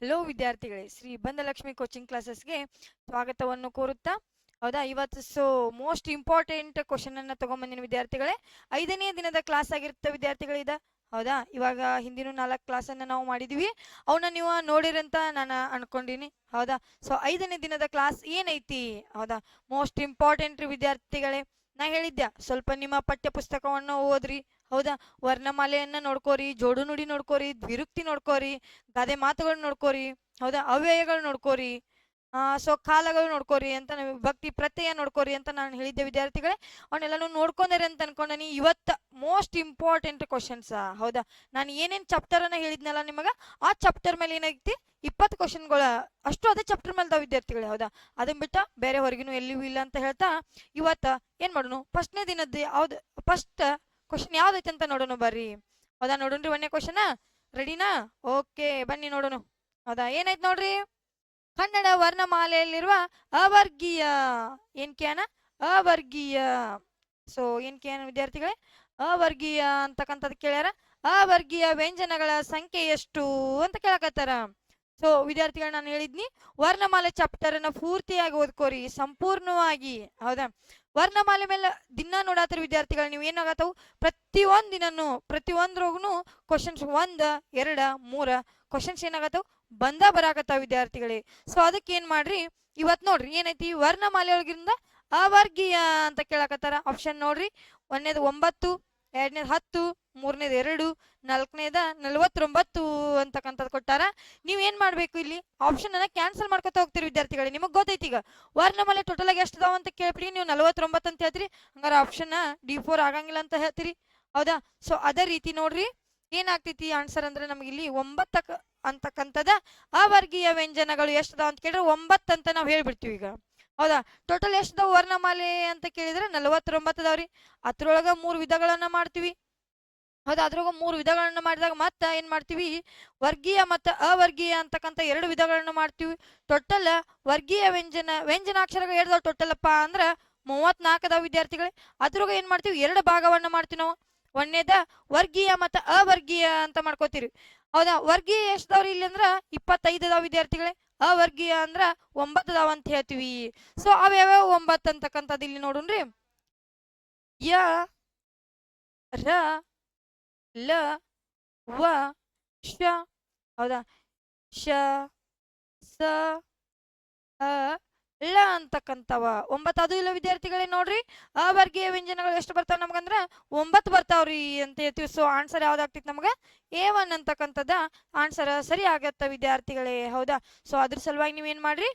Hello ವಿದ್ಯಾರ್ಥಿಗಳೇ, Shri ಬಂಧಲಕ್ಷ್ಮಿ coaching ಕ್ಲಾಸಸ್ಗೆ ಸ್ವಾಗತವನ್ನು ಕೋರುತ್ತಾ, ಹೌದಾ, ಇವತ್ತು ಮೋಸ್ಟ್ ಇಂಪಾರ್ಟೆಂಟ್ ಕ್ವಶನ್ ಅನ್ನ ತಗೊಂಡ್ಬಂದಿನ ವಿದ್ಯಾರ್ಥಿಗಳೇ. 5ನೇ ದಿನದ ಕ್ಲಾಸ್ ಆಗಿರುತ್ತೆ ವಿದ್ಯಾರ್ಥಿಗಳಿದ. ಹೌದಾ, ಇವಾಗ ಹಿಂದಿನ 4 ಕ್ಲಾಸನ್ನು ನಾವು ಮಾಡಿದ್ವಿ, ಅವನ್ನ ನೀವು ನೋಡಿರಂತ ನಾನು ಅನ್ಕೊಂಡಿನಿ. ಹೌದಾ, 5ನೇ ದಿನದ ಕ್ಲಾಸ್ ಏನೈತಿ, ಹೌದಾ, ಮೋಸ್ಟ್ ಇಂಪಾರ್ಟೆಂಟ್ ವಿದ್ಯಾರ್ಥಿಗಳೇ. ನಾ ಹೇಳಿದ್ದೆ ಸ್ವಲ್ಪ ನಿಮ್ಮ ಪಠ್ಯ ಪುಸ್ತಕವನ್ನು ಓದ್ರಿ. ಹೌದಾ, ವರ್ಣಮಾಲೆಯನ್ನ ನೋಡ್ಕೋರಿ, ಜೋಡು ನುಡಿ ನೋಡ್ಕೋರಿ, ದ್ವಿರುಕ್ತಿ ನೋಡ್ಕೋರಿ, ಗಾದೆ ಮಾತುಗಳು ನೋಡ್ಕೋರಿ. ಹೌದಾ, ಅವ್ಯಯಗಳು ನೋಡ್ಕೋರಿ, ಕಾಲಗಳು ನೋಡ್ಕೋರಿ ಅಂತ ವಿಭಕ್ತಿ ಪ್ರತ್ಯಯ ನೋಡ್ಕೋರಿ ಅಂತ ನಾನು ಹೇಳಿದ್ದೆ ವಿದ್ಯಾರ್ಥಿಗಳೇ. ಅವನ್ನೆಲ್ಲಾನು ನೋಡ್ಕೊಂಡಾರೆ ಅಂತ ಅನ್ಕೊಂಡನಿ. ಇವತ್ತ ಮೋಸ್ಟ್ ಇಂಪಾರ್ಟೆಂಟ್ ಕ್ವಶನ್ಸ್. ಹೌದಾ, ನಾನು ಏನೇನ್ ಚಾಪ್ಟರ್ ಅನ್ನ ಹೇಳಿದ್ನಲ್ಲ ನಿಮಗ, ಆ ಚಾಪ್ಟರ್ ಮೇಲೆ ಏನೈತಿ 20 ಕ್ವಶನ್ಗಳ ಅಷ್ಟು ಅದೇ ಚಾಪ್ಟರ್ ಮೇಲೆ ಇದಾವ ವಿದ್ಯಾರ್ಥಿಗಳೇ. ಹೌದಾ, ಅದನ್ನ ಬಿಟ್ಟ ಬೇರೆ ಹೊರಗಿನೂ ಎಲ್ಲಿಯೂ ಇಲ್ಲ ಅಂತ ಹೇಳ್ತಾ ಇವತ್ತ ಏನ್ ಮಾಡೋಣ, ಫಸ್ಟ್ನೇ ದಿನದ್ದು ಯಾವ್ದು ಫಸ್ಟ್ ಕ್ವಶನ್ ಯಾವ್ದೈತೆ ಅಂತ ನೋಡೋಣ ಬರ್ರಿ. ಹೌದಾ, ನೋಡೋಣ್ರಿ 1ನೇ ಕ್ವಶನ್. ರೆಡಿನಾ? ಓಕೆ, ಬನ್ನಿ ನೋಡೋಣ. ಹೌದಾ, ಏನೈತ್ ನೋಡ್ರಿ, ಕನ್ನಡ ವರ್ಣಮಾಲೆಯಲ್ಲಿರುವ ಅವರ್ಗೀಯ ಏನ್ ಕ್ಯಾನ ಅವರ್ಗೀಯ. ಏನ್ ಕ್ಯಾನ ವಿದ್ಯಾರ್ಥಿಗಳೇ, ಅವರ್ಗೀಯ ಅಂತಕ್ಕಂಥದ್ದು ಕೇಳ್ಯಾರ. ಅವರ್ಗೀಯ ವ್ಯಂಜನಗಳ ಸಂಖ್ಯೆ ಎಷ್ಟು ಅಂತ ಕೇಳಕತ್ತಾರ. ವಿದ್ಯಾರ್ಥಿಗಳು ನಾನು ಹೇಳಿದ್ನಿ, ವರ್ಣಮಾಲೆ ಚಾಪ್ಟರ್ ಅನ್ನ ಪೂರ್ತಿಯಾಗಿ ಓದ್ಕೋರಿ ಸಂಪೂರ್ಣವಾಗಿ. ಹೌದಾ, ವರ್ಣಮಾಲೆ ಮೇಲೆ ದಿನ ನೋಡಾತ್ರಿ ವಿದ್ಯಾರ್ಥಿಗಳು. ನೀವು ಏನಾಗತ್ತವು, ಪ್ರತಿಯೊಂದ್ ದಿನನು ಪ್ರತಿಯೊಂದ್ರಾಗೂ ಕ್ವಶನ್ಸ್ 1, 2, 3 ಕ್ವಶನ್ಸ್ ಏನಾಗತ್ತವು ಬರಾಕತ್ತಾವ ವಿದ್ಯಾರ್ಥಿಗಳೇ. ಅದಕ್ಕೆ ಏನ್ ಮಾಡ್ರಿ, ಇವತ್ ನೋಡ್ರಿ ಏನೈತಿ ವರ್ಣಮಾಲೆ ಒಳಗಿಂದ ಅವರ್ಗೀಯ ಅಂತ ಕೇಳಕತ್ತಾರ. ಆಪ್ಷನ್ ನೋಡ್ರಿ, 1ನೇದು 9, 2ನೇದು 10, 3ನೇದು 2, 4ನೇದ 49 ಅಂತಕ್ಕಂಥದ್ದು ಕೊಟ್ಟಾರ. ನೀವ್ ಏನ್ ಮಾಡ್ಬೇಕು, ಇಲ್ಲಿ ಆಪ್ಷನ್ ಅನ್ನ ಕ್ಯಾನ್ಸಲ್ ಮಾಡ್ಕೊತಾ ಹೋಗ್ತೀರಿ ವಿದ್ಯಾರ್ಥಿಗಳೇ. ನಿಮಗ್ ಗೊತ್ತೈತಿ ಈಗ ವರ್ಣಮಾಲೆ ಟೋಟಲ್ ಆಗಿ ಎಷ್ಟು ಅದಾವ ಅಂತ ಕೇಳ್ಬಿಡಿ, ನೀವು 49 ಅಂತ ಹೇಳ್ತೀರಿ. ಹಂಗಾರ ಆಪ್ಷನ್ D4 ಆಗಂಗಿಲ್ಲ ಅಂತ ಹೇಳ್ತೀರಿ. ಹೌದಾ, ಅದೇ ರೀತಿ ನೋಡ್ರಿ ಏನಾಗ್ತೈತಿ ಆನ್ಸರ್ ಅಂದ್ರೆ, ನಮ್ಗೆ ಇಲ್ಲಿ 9 ಅಂತಕ್ಕಂಥದ ಅವರ್ಗೀಯ ವ್ಯಂಜನಗಳು ಎಷ್ಟದಾವ ಅಂತ ಕೇಳಿದ್ರೆ 9 ಅಂತ ನಾವು ಹೇಳ್ಬಿಡ್ತೀವಿ ಈಗ. ಹೌದಾ, ಟೋಟಲ್ ಎಷ್ಟದಾವ ವರ್ಣಮಾಲೆ ಅಂತ ಕೇಳಿದ್ರೆ 49 ಅದಾವ್ರಿ. ಅದ್ರೊಳಗ 3 ವಿಧಗಳನ್ನ ಮಾಡ್ತೀವಿ. ಹೌದಾ, ಅದ್ರೊಳಗ 3 ವಿಧಗಳನ್ನ ಮಾಡಿದಾಗ ಮತ್ತ ಏನ್ ಮಾಡ್ತೀವಿ, ವರ್ಗೀಯ ಮತ್ತು ಅವರ್ಗೀಯ ಅಂತಕ್ಕಂಥ 2 ವಿಧಗಳನ್ನ ಮಾಡ್ತೀವಿ. ಟೋಟಲ್ ವರ್ಗೀಯ ವ್ಯಂಜನಾಕ್ಷರಗಳು ಎಷ್ಟಾವ ಟೋಟಲ್ ಅಪ್ಪ ಅಂದ್ರ 34 ಅದಾವ ವಿದ್ಯಾರ್ಥಿಗಳೇ. ಅದ್ರೊಳಗ ಏನ್ ಮಾಡ್ತೀವಿ, 2 ಭಾಗವನ್ನ ಮಾಡ್ತೀವಿ ನಾವು. 1ನೇದ ವರ್ಗೀಯ ಮತ್ತು ಅವರ್ಗೀಯ ಅಂತ ಮಾಡ್ಕೋತೀರಿ. ಹೌದಾ, ವರ್ಗೀಯ ಎಷ್ಟಾವ್ರಿ ಇಲ್ಲಿ ಅಂದ್ರ 25 ಅದಾವ ವಿದ್ಯಾರ್ಥಿಗಳೇ. ಅವರ್ಗೀಯ ಅಂದ್ರ 9 ಅದಾವ ಅಂತ ಹೇಳ್ತೀವಿ. ಅವ್ಯಾವ 9 ಅಂತಕ್ಕಂಥದ್ದು ಇಲ್ಲಿ ನೋಡುನ್ರಿ. ಯ, ರ, ಲ, ವ, ಶ. ಹೌದಾ, ಶ, ಸ, ಅ, ಳ ಅಂತಕ್ಕಂಥವ 9 ಅದು ಇಲ್ಲ ವಿದ್ಯಾರ್ಥಿಗಳೇ. ನೋಡ್ರಿ, ಅವರ್ಗೀಯ ವ್ಯಂಜನಗಳು ಎಷ್ಟು ಬರ್ತಾವ ನಮ್ಗಂದ್ರ 9 ಬರ್ತಾವ್ರಿ ಅಂತ ಹೇಳ್ತೀವಿ. ಆನ್ಸರ್ ಯಾವ್ದಾಗ್ತಿತ್ತು ನಮ್ಗ A1 ಅಂತಕ್ಕಂಥದ್ದ ಆನ್ಸರ್ ಸರಿ ಆಗತ್ತ ವಿದ್ಯಾರ್ಥಿಗಳೇ. ಹೌದಾ, ಅದ್ರ ಸಲುವಾಗಿ ನೀವೇನ್ ಮಾಡ್ರಿ,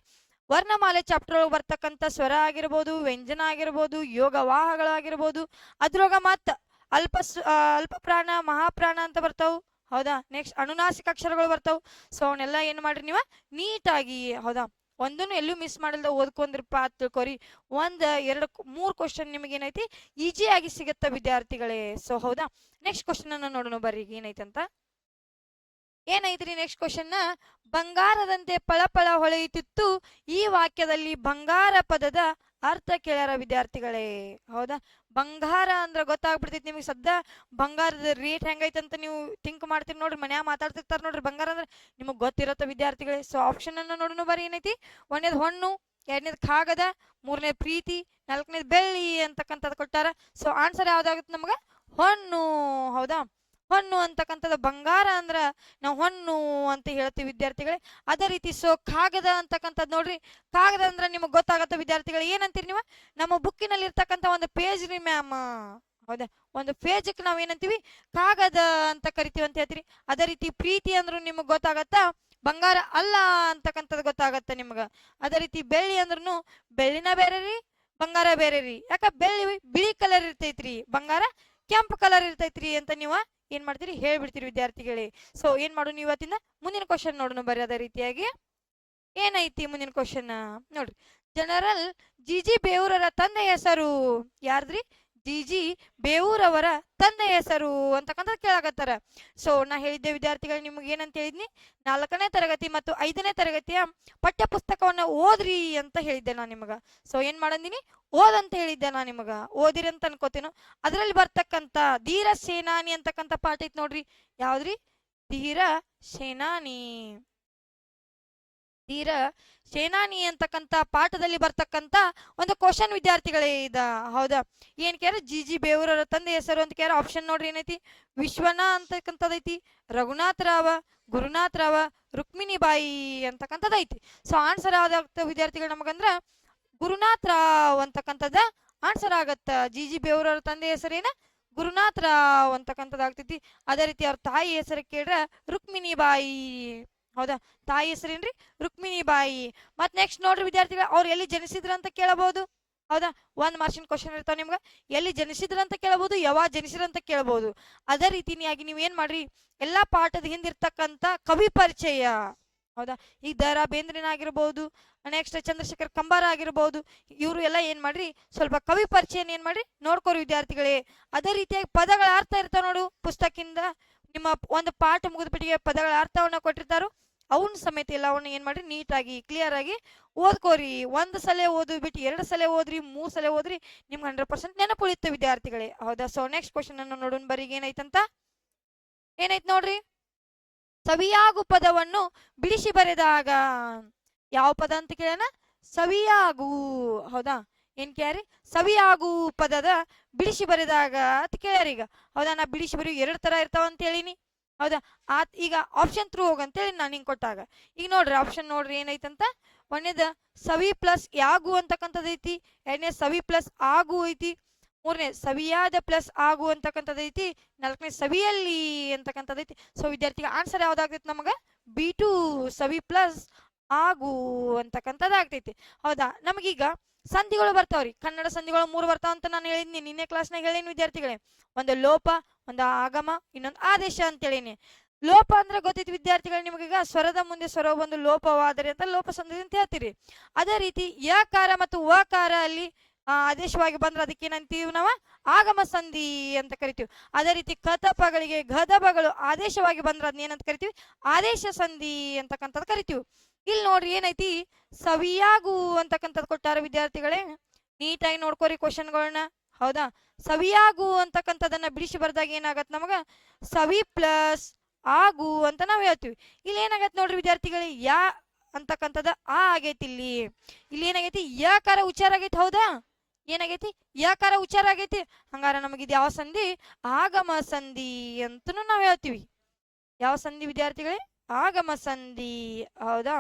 ವರ್ಣಮಾಲೆ ಚಾಪ್ಟರ್ ಒಳಗೆ ಬರ್ತಕ್ಕಂಥ ಸ್ವರ ಆಗಿರ್ಬೋದು, ವ್ಯಂಜನ ಆಗಿರ್ಬೋದು, ಯೋಗವಾಹಗಳಾಗಿರ್ಬೋದು, ಅದ್ರೊಳಗ ಮತ್ತ ಅಲ್ಪ ಪ್ರಾಣ, ಮಹಾಪ್ರಾಣ ಅಂತ ಬರ್ತಾವು. ಹೌದಾ, ನೆಕ್ಸ್ಟ್ ಅನುನಾಸಿಕ ಅಕ್ಷರಗಳು ಬರ್ತಾವು. ಅವನ್ನೆಲ್ಲ ಏನ್ ಮಾಡ್ರಿ ನೀವು ನೀಟಾಗಿ, ಹೌದಾ, ಒಂದನ್ನು ಎಲ್ಲೂ ಮಿಸ್ ಮಾಡಲ್ದ ಓದ್ಕೊಂಡ್ರಪ್ಪ ಅಂತ ತಿಳ್ಕೊರಿ. 1, 2, 3 ಕ್ವಶನ್ ನಿಮಗೆ ಏನೈತಿ ಈಜಿಯಾಗಿ ಸಿಗತ್ತ ವಿದ್ಯಾರ್ಥಿಗಳೇ. ಹೌದಾ, ನೆಕ್ಸ್ಟ್ ಕ್ವಶನ್ ಅನ್ನ ನೋಡೋಣ ಬರ್ರಿ, ಏನೈತಂತ. ಏನೈತ್ರಿ ನೆಕ್ಸ್ಟ್ ಕ್ವಶನ್, ಬಂಗಾರದಂತೆ ಪಳಪಳ ಹೊಳೆಯುತ್ತಿತ್ತು ಈ ವಾಕ್ಯದಲ್ಲಿ ಬಂಗಾರ ಪದದ ಅರ್ಥ ಕೇಳ್ಯಾರ ವಿದ್ಯಾರ್ಥಿಗಳೇ. ಹೌದಾ, ಬಂಗಾರ ಅಂದ್ರ ಗೊತ್ತಾಗ್ಬಿಡ್ತೈತಿ ನಿಮಗೆ. ಸದ್ಯ ಬಂಗಾರದ ರೇಟ್ ಹೆಂಗೈತಂತ ನೀವು ಥಿಂಕ್ ಮಾಡ್ತೀರಿ ನೋಡ್ರಿ, ಮನ್ಯಾಗ ಮಾತಾಡ್ತಿರ್ತಾರ ನೋಡ್ರಿ ಬಂಗಾರ ಅಂದ್ರೆ ನಿಮಗ್ ಗೊತ್ತಿರತ್ತ ವಿದ್ಯಾರ್ಥಿಗಳೇ. ಆಪ್ಷನ್ ಅನ್ನ ನೋಡೋಣ ಬರ್ರಿ, ಏನೈತಿ 1ನೇದು ಹೊಣ್ಣು, 2ನೇದು ಕಾಗದ, 3ನೇದು ಪ್ರೀತಿ, 4ನೇದು ಬೆಳ್ಳಿ ಅಂತಕ್ಕಂಥದ್ದು ಕೊಟ್ಟಾರ. ಆನ್ಸರ್ ಯಾವ್ದಾಗುತ್ತೆ ನಮ್ಗ ಹೊಣ್ಣು. ಹೌದಾ, ಹೊಣ್ಣು ಅಂತಕ್ಕಂಥದ್ದು ಬಂಗಾರ ಅಂದ್ರ ನಾವು ಹೊಣ್ಣು ಅಂತ ಹೇಳ್ತೀವಿ ವಿದ್ಯಾರ್ಥಿಗಳೇ. ಅದೇ ರೀತಿ ಕಾಗದ ಅಂತಕ್ಕಂಥದ್ದು ನೋಡ್ರಿ, ಕಾಗದ ಅಂದ್ರೆ ನಿಮಗೆ ಗೊತ್ತಾಗತ್ತ ವಿದ್ಯಾರ್ಥಿಗಳೇ. ಏನಂತೀರಿ ನೀವು, ನಮ್ಮ ಬುಕ್ಕಿನಲ್ಲಿ ಇರ್ತಕ್ಕಂಥ ಒಂದು ಪೇಜ್ ರೀ ಮ್ಯಾಮ್. ಹೌದಾ, ಒಂದು ಪೇಜಕ್ಕೆ ನಾವ್ ಏನಂತೀವಿ ಕಾಗದ ಅಂತ ಕರಿತೀವಿ ಅಂತ ಹೇಳ್ತೀರಿ. ಅದೇ ರೀತಿ ಪ್ರೀತಿ ಅಂದ್ರೂ ನಿಮಗ್ ಗೊತ್ತಾಗತ್ತಾ, ಬಂಗಾರ ಅಲ್ಲ ಅಂತಕ್ಕಂಥದ್ದು ಗೊತ್ತಾಗತ್ತ ನಿಮ್ಗ. ಅದೇ ರೀತಿ ಬೆಳ್ಳಿ ಅಂದ್ರೂ ಬೆಳ್ಳಿನ ಬೇರೆ ರೀ, ಬಂಗಾರ ಬೇರೆ ರೀ. ಯಾಕ ಬೆಳ್ಳಿ ಬಿಳಿ ಕಲರ್ ಇರ್ತೈತ್ರಿ, ಬಂಗಾರ ಕೆಂಪು ಕಲರ್ ಇರ್ತೈತ್ರಿ ಅಂತ ನೀವು ಏನ್ ಮಾಡ್ತೀರಿ ಹೇಳ್ಬಿಡ್ತೀರಿ ವಿದ್ಯಾರ್ಥಿಗಳೇ. ಏನ್ ಮಾಡೋಣ ಇವತ್ತಿನ ಮುಂದಿನ ಕ್ವಶನ್ ನೋಡೋಣ ಬರ್ರಿ. ಅದೇ ರೀತಿಯಾಗಿ ಏನೈತಿ ಮುಂದಿನ ಕ್ವಶನ್ ನೋಡ್ರಿ, ಜನರಲ್ G.G. ಬೇವೂರರ ತಂದೆ ಹೆಸರು ಯಾರ್ದ್ರಿ, G.G. ಬೇವೂರವರ ತಂದೆ ಹೆಸರು ಅಂತಕ್ಕಂಥದ್ದು ಕೇಳಾಕತ್ತಾರ. ನಾ ಹೇಳಿದ್ದೆ ವಿದ್ಯಾರ್ಥಿಗಳು ನಿಮ್ಗೆ ಏನಂತ ಹೇಳಿದ್ನಿ, 4ನೇ ತರಗತಿ ಮತ್ತು 5ನೇ ತರಗತಿಯ ಪಠ್ಯ ಪುಸ್ತಕವನ್ನ ಓದ್ರಿ ಅಂತ ಹೇಳಿದ್ದೆ ನಾ ನಿಮಗ. ಏನ್ ಮಾಡಂದಿನಿ, ಓದಂತ ಹೇಳಿದ್ದೆ ನಾ ನಿಮಗ, ಓದಿರಿ ಅಂತ ಅನ್ಕೋತೇನೋ. ಅದ್ರಲ್ಲಿ ಬರ್ತಕ್ಕಂಥ ಧೀರ ಸೇನಾನಿ ಅಂತಕ್ಕಂಥ ಪಾಠ ಐತ್ ನೋಡ್ರಿ. ಯಾವ್ದ್ರಿ, ಧೀರ ಸೇನಾನಿ. ಧೀರ ಸೇನಾನಿ ಅಂತಕ್ಕಂಥ ಪಾಠದಲ್ಲಿ ಬರ್ತಕ್ಕಂಥ ಒಂದು ಕ್ವಶನ್ ವಿದ್ಯಾರ್ಥಿಗಳೇ ಇದ. ಹೌದಾ, ಏನ್ ಕೇರ ಜಿ ಬೇವೂರವರ ತಂದೆ ಹೆಸರು ಅಂತ ಕೇರ ಆಪ್ಷನ್ ನೋಡ್ರಿ ಏನೈತಿ, ವಿಶ್ವನ ಅಂತಕ್ಕಂಥದೈತಿ, ರಘುನಾಥ್ ರಾವ, ಗುರುನಾಥ್ ರಾವ, ರುಕ್ಮಿಣಿಬಾಯಿ ಅಂತಕ್ಕಂಥದ್ದೈತಿ. ಸೊ ಆನ್ಸರ್ ಯಾವ್ದಾಗ್ತ ವಿದ್ಯಾರ್ಥಿಗಳು ನಮಗಂದ್ರ ಗುರುನಾಥ್ ರಾವ್ ಅಂತಕ್ಕಂಥದ್ದು ಆನ್ಸರ್ ಆಗತ್ತ. ಜಿ ಬೇವೂರವರ ತಂದೆ ಹೆಸರೇನ ಗುರುನಾಥ್ ರಾವ್ ಅಂತಕ್ಕಂಥದ್ದಾಗ್ತೈತಿ. ಅದೇ ರೀತಿ ಅವ್ರ ತಾಯಿ ಹೆಸರು ಕೇಳ್ರ ರುಕ್ಮಿಣಿಬಾಯಿ. ಹೌದಾ, ತಾಯಿ ಹೆಸರೇನ್ರಿ ರುಕ್ಮಿಣಿಬಾಯಿ. ಮತ್ ನೆಕ್ಸ್ಟ್ ನೋಡ್ರಿ ವಿದ್ಯಾರ್ಥಿಗಳ, ಅವ್ರು ಎಲ್ಲಿ ಜನಿಸಿದ್ರ ಅಂತ ಕೇಳಬಹುದು. ಹೌದಾ, 1 ಮಾರ್ಕ್ಸಿನ ಕ್ವಶನ್ ಇರ್ತಾವ ನಿಮ್ಗೆ. ಎಲ್ಲಿ ಜನಿಸಿದ್ರ ಅಂತ ಕೇಳಬಹುದು, ಯಾವಾಗ ಜನಿಸಿದ್ರ ಅಂತ ಕೇಳಬಹುದು. ಅದೇ ರೀತಿಯಾಗಿ ನೀವ್ ಏನ್ ಮಾಡ್ರಿ, ಎಲ್ಲಾ ಪಾಠದ ಹಿಂದಿರ್ತಕ್ಕಂಥ ಕವಿ ಪರಿಚಯ. ಹೌದಾ, ಈಗ ದ.ರಾ ಬೇಂದ್ರೆನ ಆಗಿರ್ಬೋದು, ನೆಕ್ಸ್ಟ್ ಚಂದ್ರಶೇಖರ್ ಕಂಬಾರ ಆಗಿರ್ಬೋದು, ಇವರು ಎಲ್ಲ ಏನ್ ಮಾಡ್ರಿ ಸ್ವಲ್ಪ ಕವಿ ಪರಿಚಯನ ಏನ್ ಮಾಡ್ರಿ ನೋಡ್ಕೋರಿ ವಿದ್ಯಾರ್ಥಿಗಳೇ. ಅದೇ ರೀತಿಯಾಗಿ ಪದಗಳ ಅರ್ಥ ಇರ್ತಾವ ನೋಡು ಪುಸ್ತಕದಿಂದ. ನಿಮ್ಮ ಒಂದು ಪಾಠ ಮುಗಿದ ಬಿಟ್ಟಿಗೆ ಪದಗಳ ಅರ್ಥವನ್ನ ಕೊಟ್ಟಿರ್ತಾರೋ ಅವನ್ ಸಮೇತ ಎಲ್ಲ ಅವನ್ನ ಏನ್ ಮಾಡ್ರಿ ನೀಟಾಗಿ ಕ್ಲಿಯರ್ ಆಗಿ ಓದ್ಕೋರಿ. 1 ಸಲ ಓದು ಬಿಟ್ಟು 2 ಸಲ ಓದ್ರಿ, 3 ಸಲ ಓದ್ರಿ, ನಿಮ್ಗೆ 100% ನೆನಪು ಉಳಿಯುತ್ತೆ ವಿದ್ಯಾರ್ಥಿಗಳೇ. ಹೌದಾ, ಸೊ ನೆಕ್ಸ್ಟ್ ಕ್ವಶನ್ ಅನ್ನು ನೋಡೋಣ ಬರೀ. ಏನೈತಂತ ಏನೈತ್ ನೋಡ್ರಿ, ಸವಿಯಾಗು ಪದವನ್ನು ಬಿಡಿಸಿ ಬರೆದಾಗ ಯಾವ ಪದ ಅಂತ ಕೇಳೋಣ, ಸವಿಯಾಗು. ಹೌದಾ, ಏನ್ ಕೇಳ್ರಿ, ಸವಿಯಾಗು ಪದದ ಬಿಡಿಸಿ ಬರೆದಾಗ ಅಂತ ಕೇಳ್ಯಾರ. ಈಗ ಹೌದಾ, ನಾ ಬಿಡಿಸಿ ಬರೀ 2 ತರ ಇರ್ತಾವ ಅಂತ ಹೇಳಿನಿ. ಹೌದಾ, ಈಗ ಆಪ್ಷನ್ ಥ್ರೂ ಹೋಗಂತೇಳಿ ನಾನು ಹಿಂಗೆ ಕೊಟ್ಟಾಗ ಈಗ ನೋಡ್ರಿ ಆಪ್ಷನ್ ನೋಡ್ರಿ ಏನೈತಂತ. ಒಂದೇದ ಸವಿ ಪ್ಲಸ್ ಯಾಗು ಅಂತಕ್ಕಂಥದ್ದು ಐತಿ, ಎರಡನೇ ಸವಿ ಪ್ಲಸ್ ಆಗು ಐತಿ, ಮೂರನೇ ಸವಿಯಾದ ಪ್ಲಸ್ ಆಗು ಅಂತಕ್ಕಂಥದ್ದು ಐತಿ, ನಾಲ್ಕನೇ ಸವಿಯಲ್ಲಿ ಅಂತಕ್ಕಂಥದ್ದು ಐತಿ. ಸೊ ವಿದ್ಯಾರ್ಥಿಗೆ ಆನ್ಸರ್ ಯಾವ್ದಾಗ್ತೈತಿ ನಮಗ, B2 ಸವಿ ಪ್ಲಸ್ ಆಗು ಅಂತಕ್ಕಂಥದ್ದು ಆಗ್ತೈತಿ. ಹೌದಾ, ನಮಗೀಗ ಸಂಧಿಗಳು ಬರ್ತಾವ್ರಿ, ಕನ್ನಡ ಸಂಧಿಗಳು 3 ಬರ್ತಾವ ಅಂತ ನಾನು ಹೇಳಿದ್ನಿ ನಿನ್ನೆ ಕ್ಲಾಸ್ನಾಗ ಹೇಳೀನಿ ವಿದ್ಯಾರ್ಥಿಗಳೇ. ಒಂದು ಲೋಪ, ಒಂದು ಆಗಮ, ಇನ್ನೊಂದು ಆದೇಶ ಅಂತ ಹೇಳೀನಿ. ಲೋಪ ಅಂದ್ರೆ ಗೊತ್ತೈತಿ ವಿದ್ಯಾರ್ಥಿಗಳು ನಿಮಗೀಗ, ಸ್ವರದ ಮುಂದೆ ಸ್ವರ ಒಂದು ಲೋಪವಾದರೆ ಅಂತ ಲೋಪ ಸಂಧಿ ಅಂತ ಹೇಳ್ತೀರಿ. ಅದೇ ರೀತಿ ಯಕಾರ ಮತ್ತು ವಕಾರ ಅಲ್ಲಿ ಆದೇಶವಾಗಿ ಬಂದ್ರೆ ಅದಕ್ಕೆ ಏನಂತೀವಿ ನಾವು, ಆಗಮ ಸಂಧಿ ಅಂತ ಕರಿತೀವಿ. ಅದೇ ರೀತಿ ಕತಪಗಳಿಗೆ ಗದಪಗಳು ಆದೇಶವಾಗಿ ಬಂದ್ರೆ ಅದನ್ನ ಏನಂತ ಕರಿತೀವಿ, ಆದೇಶ ಸಂಧಿ ಅಂತಕ್ಕಂಥದ್ದು ಕರಿತೀವಿ. ಇಲ್ಲಿ ನೋಡ್ರಿ ಏನೈತಿ, ಸವಿಯಾಗು ಅಂತಕ್ಕಂಥದ್ದು ಕೊಟ್ಟಾರ ವಿದ್ಯಾರ್ಥಿಗಳೇ, ನೀಟಾಗಿ ನೋಡ್ಕೋರಿ ಕ್ವಶನ್ಗಳನ್ನ. ಹೌದಾ, ಸವಿಯಾಗು ಅಂತಕ್ಕಂಥದನ್ನ ಬಿಡಿಸಿ ಬರ್ದಾಗ ಏನಾಗತ್ ನಮಗ, ಸವಿ ಪ್ಲಸ್ ಆಗು ಅಂತ ನಾವ್ ಹೇಳ್ತೀವಿ. ಇಲ್ಲಿ ಏನಾಗತ್ ನೋಡ್ರಿ ವಿದ್ಯಾರ್ಥಿಗಳೇ, ಯಾ ಅಂತಕ್ಕಂಥದ್ದು ಆ ಆಗೈತಿ. ಇಲ್ಲಿ ಏನಾಗೈತಿ, ಯಕಾರ ಉಚ್ಚಾರ ಆಗೈತಿ. ಹೌದಾ, ಏನಾಗೈತಿ, ಯಕಾರ ಉಚ್ಚಾರ ಆಗೈತಿ. ಹಂಗಾರ ನಮಗಿದು ಯಾವ ಸಂಧಿ, ಆಗಮ ಸಂಧಿ ಅಂತನೂ ನಾವ್ ಹೇಳ್ತೀವಿ. ಯಾವ ಸಂಧಿ ವಿದ್ಯಾರ್ಥಿಗಳೇ, ಆಗಮ ಸಂಧಿ. ಹೌದಾ,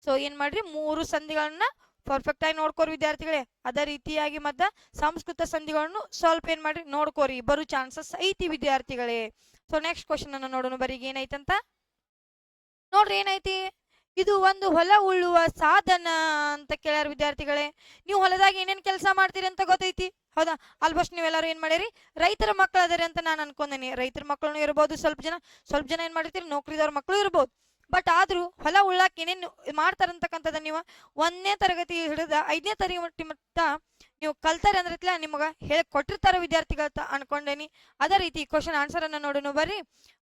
ಸೊ ಏನ್ ಮಾಡ್ರಿ 3 ಸಂಧಿಗಳನ್ನ ಪರ್ಫೆಕ್ಟ್ ಆಗಿ ನೋಡ್ಕೋರಿ ವಿದ್ಯಾರ್ಥಿಗಳೇ. ಅದೇ ರೀತಿಯಾಗಿ ಮತ್ತ ಸಂಸ್ಕೃತ ಸಂಧಿಗಳನ್ನು ಸ್ವಲ್ಪ ಏನ್ ಮಾಡ್ರಿ ನೋಡ್ಕೋರಿ, ಬರೋ ಚಾನ್ಸಸ್ ಐತಿ ವಿದ್ಯಾರ್ಥಿಗಳೇ. ಸೊ ನೆಕ್ಸ್ಟ್ ಕ್ವಶನ್ ಅನ್ನು ನೋಡೋಣ ಬರೀ. ಏನೈತಂತ ನೋಡ್ರಿ, ಏನೈತಿ, ಇದು ಒಂದು ಹೊಲ ಉಳುವ ಸಾಧನ ಅಂತ ಕೇಳ್ಯಾರ ವಿದ್ಯಾರ್ಥಿಗಳೇ. ನೀವು ಹೊಲದಾಗ ಏನೇನ್ ಕೆಲಸ ಮಾಡ್ತೀರಿ ಅಂತ ಗೊತ್ತೈತಿ. ಹೌದಾ, ಆಲ್ಮೋಸ್ಟ್ ನೀವೆಲ್ಲರೂ ಏನ್ ಮಾಡಿರಿ, ರೈತರ ಮಕ್ಕಳು ಅದರಿ ಅಂತ ನಾನು ಅನ್ಕೊಂಡೇನಿ. ರೈತರ ಮಕ್ಕಳು ಇರ್ಬೋದು, ಸ್ವಲ್ಪ ಜನ ಏನ್ ಮಾಡಿರ್ತೀರಿ, ನೌಕರಿದವ್ರ ಮಕ್ಕಳು ಇರ್ಬೋದು. ಬಟ್ ಆದ್ರೂ ಹೊಲ ಉಳ್ಳಾಕ ಏನೇನು ಮಾಡ್ತಾರಂತಕ್ಕಂಥದ್ದು ನೀವು 1ನೇ ತರಗತಿ ಹಿಡಿದ 5ನೇ ತರಗತಿ ಮಟ್ಟ ನೀವು ಕಲ್ತಾರೆ ಅಂದ್ರೆ ನಿಮಗ ಹೇಳಿ ಕೊಟ್ಟಿರ್ತಾರ ವಿದ್ಯಾರ್ಥಿಗಳ ಅನ್ಕೊಂಡೇನಿ. ಅದೇ ರೀತಿ ಕ್ವಶನ್ ಆನ್ಸರ್ ಅನ್ನ ನೋಡೋಣ ಬರ್ರಿ.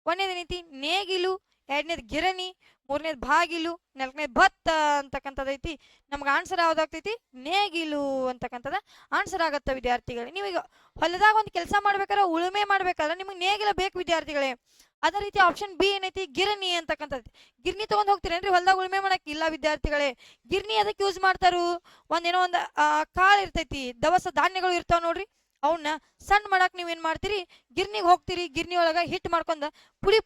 1ನೇದು ಏನೈತಿ, ನೇಗಿಲು, 2ನೇದು ಗಿರಣಿ, 3ನೇದು ಬಾಗಿಲು, 4ನೇದು ಭತ್ತ ಅಂತಕ್ಕಂಥದ್ದೈತಿ. ನಮ್ಗೆ ಆನ್ಸರ್ ಯಾವ್ದಾಗ್ತೈತಿ, ನೇಗಿಲು ಅಂತಕ್ಕಂಥದ್ದು ಆನ್ಸರ್ ಆಗತ್ತ ವಿದ್ಯಾರ್ಥಿಗಳೇ. ನೀವೀಗ ಹೊಲದಾಗ ಒಂದು ಕೆಲಸ ಮಾಡ್ಬೇಕಾದ್ರೆ, ಉಳುಮೆ ಮಾಡ್ಬೇಕಾದ್ರೆ ನಿಮಗೆ ನೇಗಿಲ ಬೇಕು ವಿದ್ಯಾರ್ಥಿಗಳೇ. ಅದೇ ರೀತಿ ಆಪ್ಷನ್ ಬಿ ಏನೈತಿ, ಗಿರಣಿ ಅಂತಕ್ಕಂಥದ್ದು. ಗಿರಣಿ ತಗೊಂಡ್ ಹೋಗ್ತೀರೇನ್ರಿ ಹೊಲದಾಗ ಉಳುಮೆ ಮಾಡಕ್? ಇಲ್ಲ ವಿದ್ಯಾರ್ಥಿಗಳೇ. ಗಿರಣಿ ಅದಕ್ಕೆ ಯೂಸ್ ಮಾಡ್ತಾರು, ಒಂದೇನೋ ಒಂದು ಕಾಳು ಇರ್ತೈತಿ, ದವಸ ಧಾನ್ಯಗಳು ಇರ್ತಾವ ನೋಡ್ರಿ, ಅವನ್ನ ಸಣ್ಣ ಮಾಡಕ್ ನೀವೇನ್ ಮಾಡ್ತೀರಿ, ಗಿರ್ನಿಗೆ ಹೋಗ್ತೀರಿ, ಗಿರ್ನಿ ಒಳಗ ಹಿಟ್ಟು ಮಾಡ್ಕೊಂಡ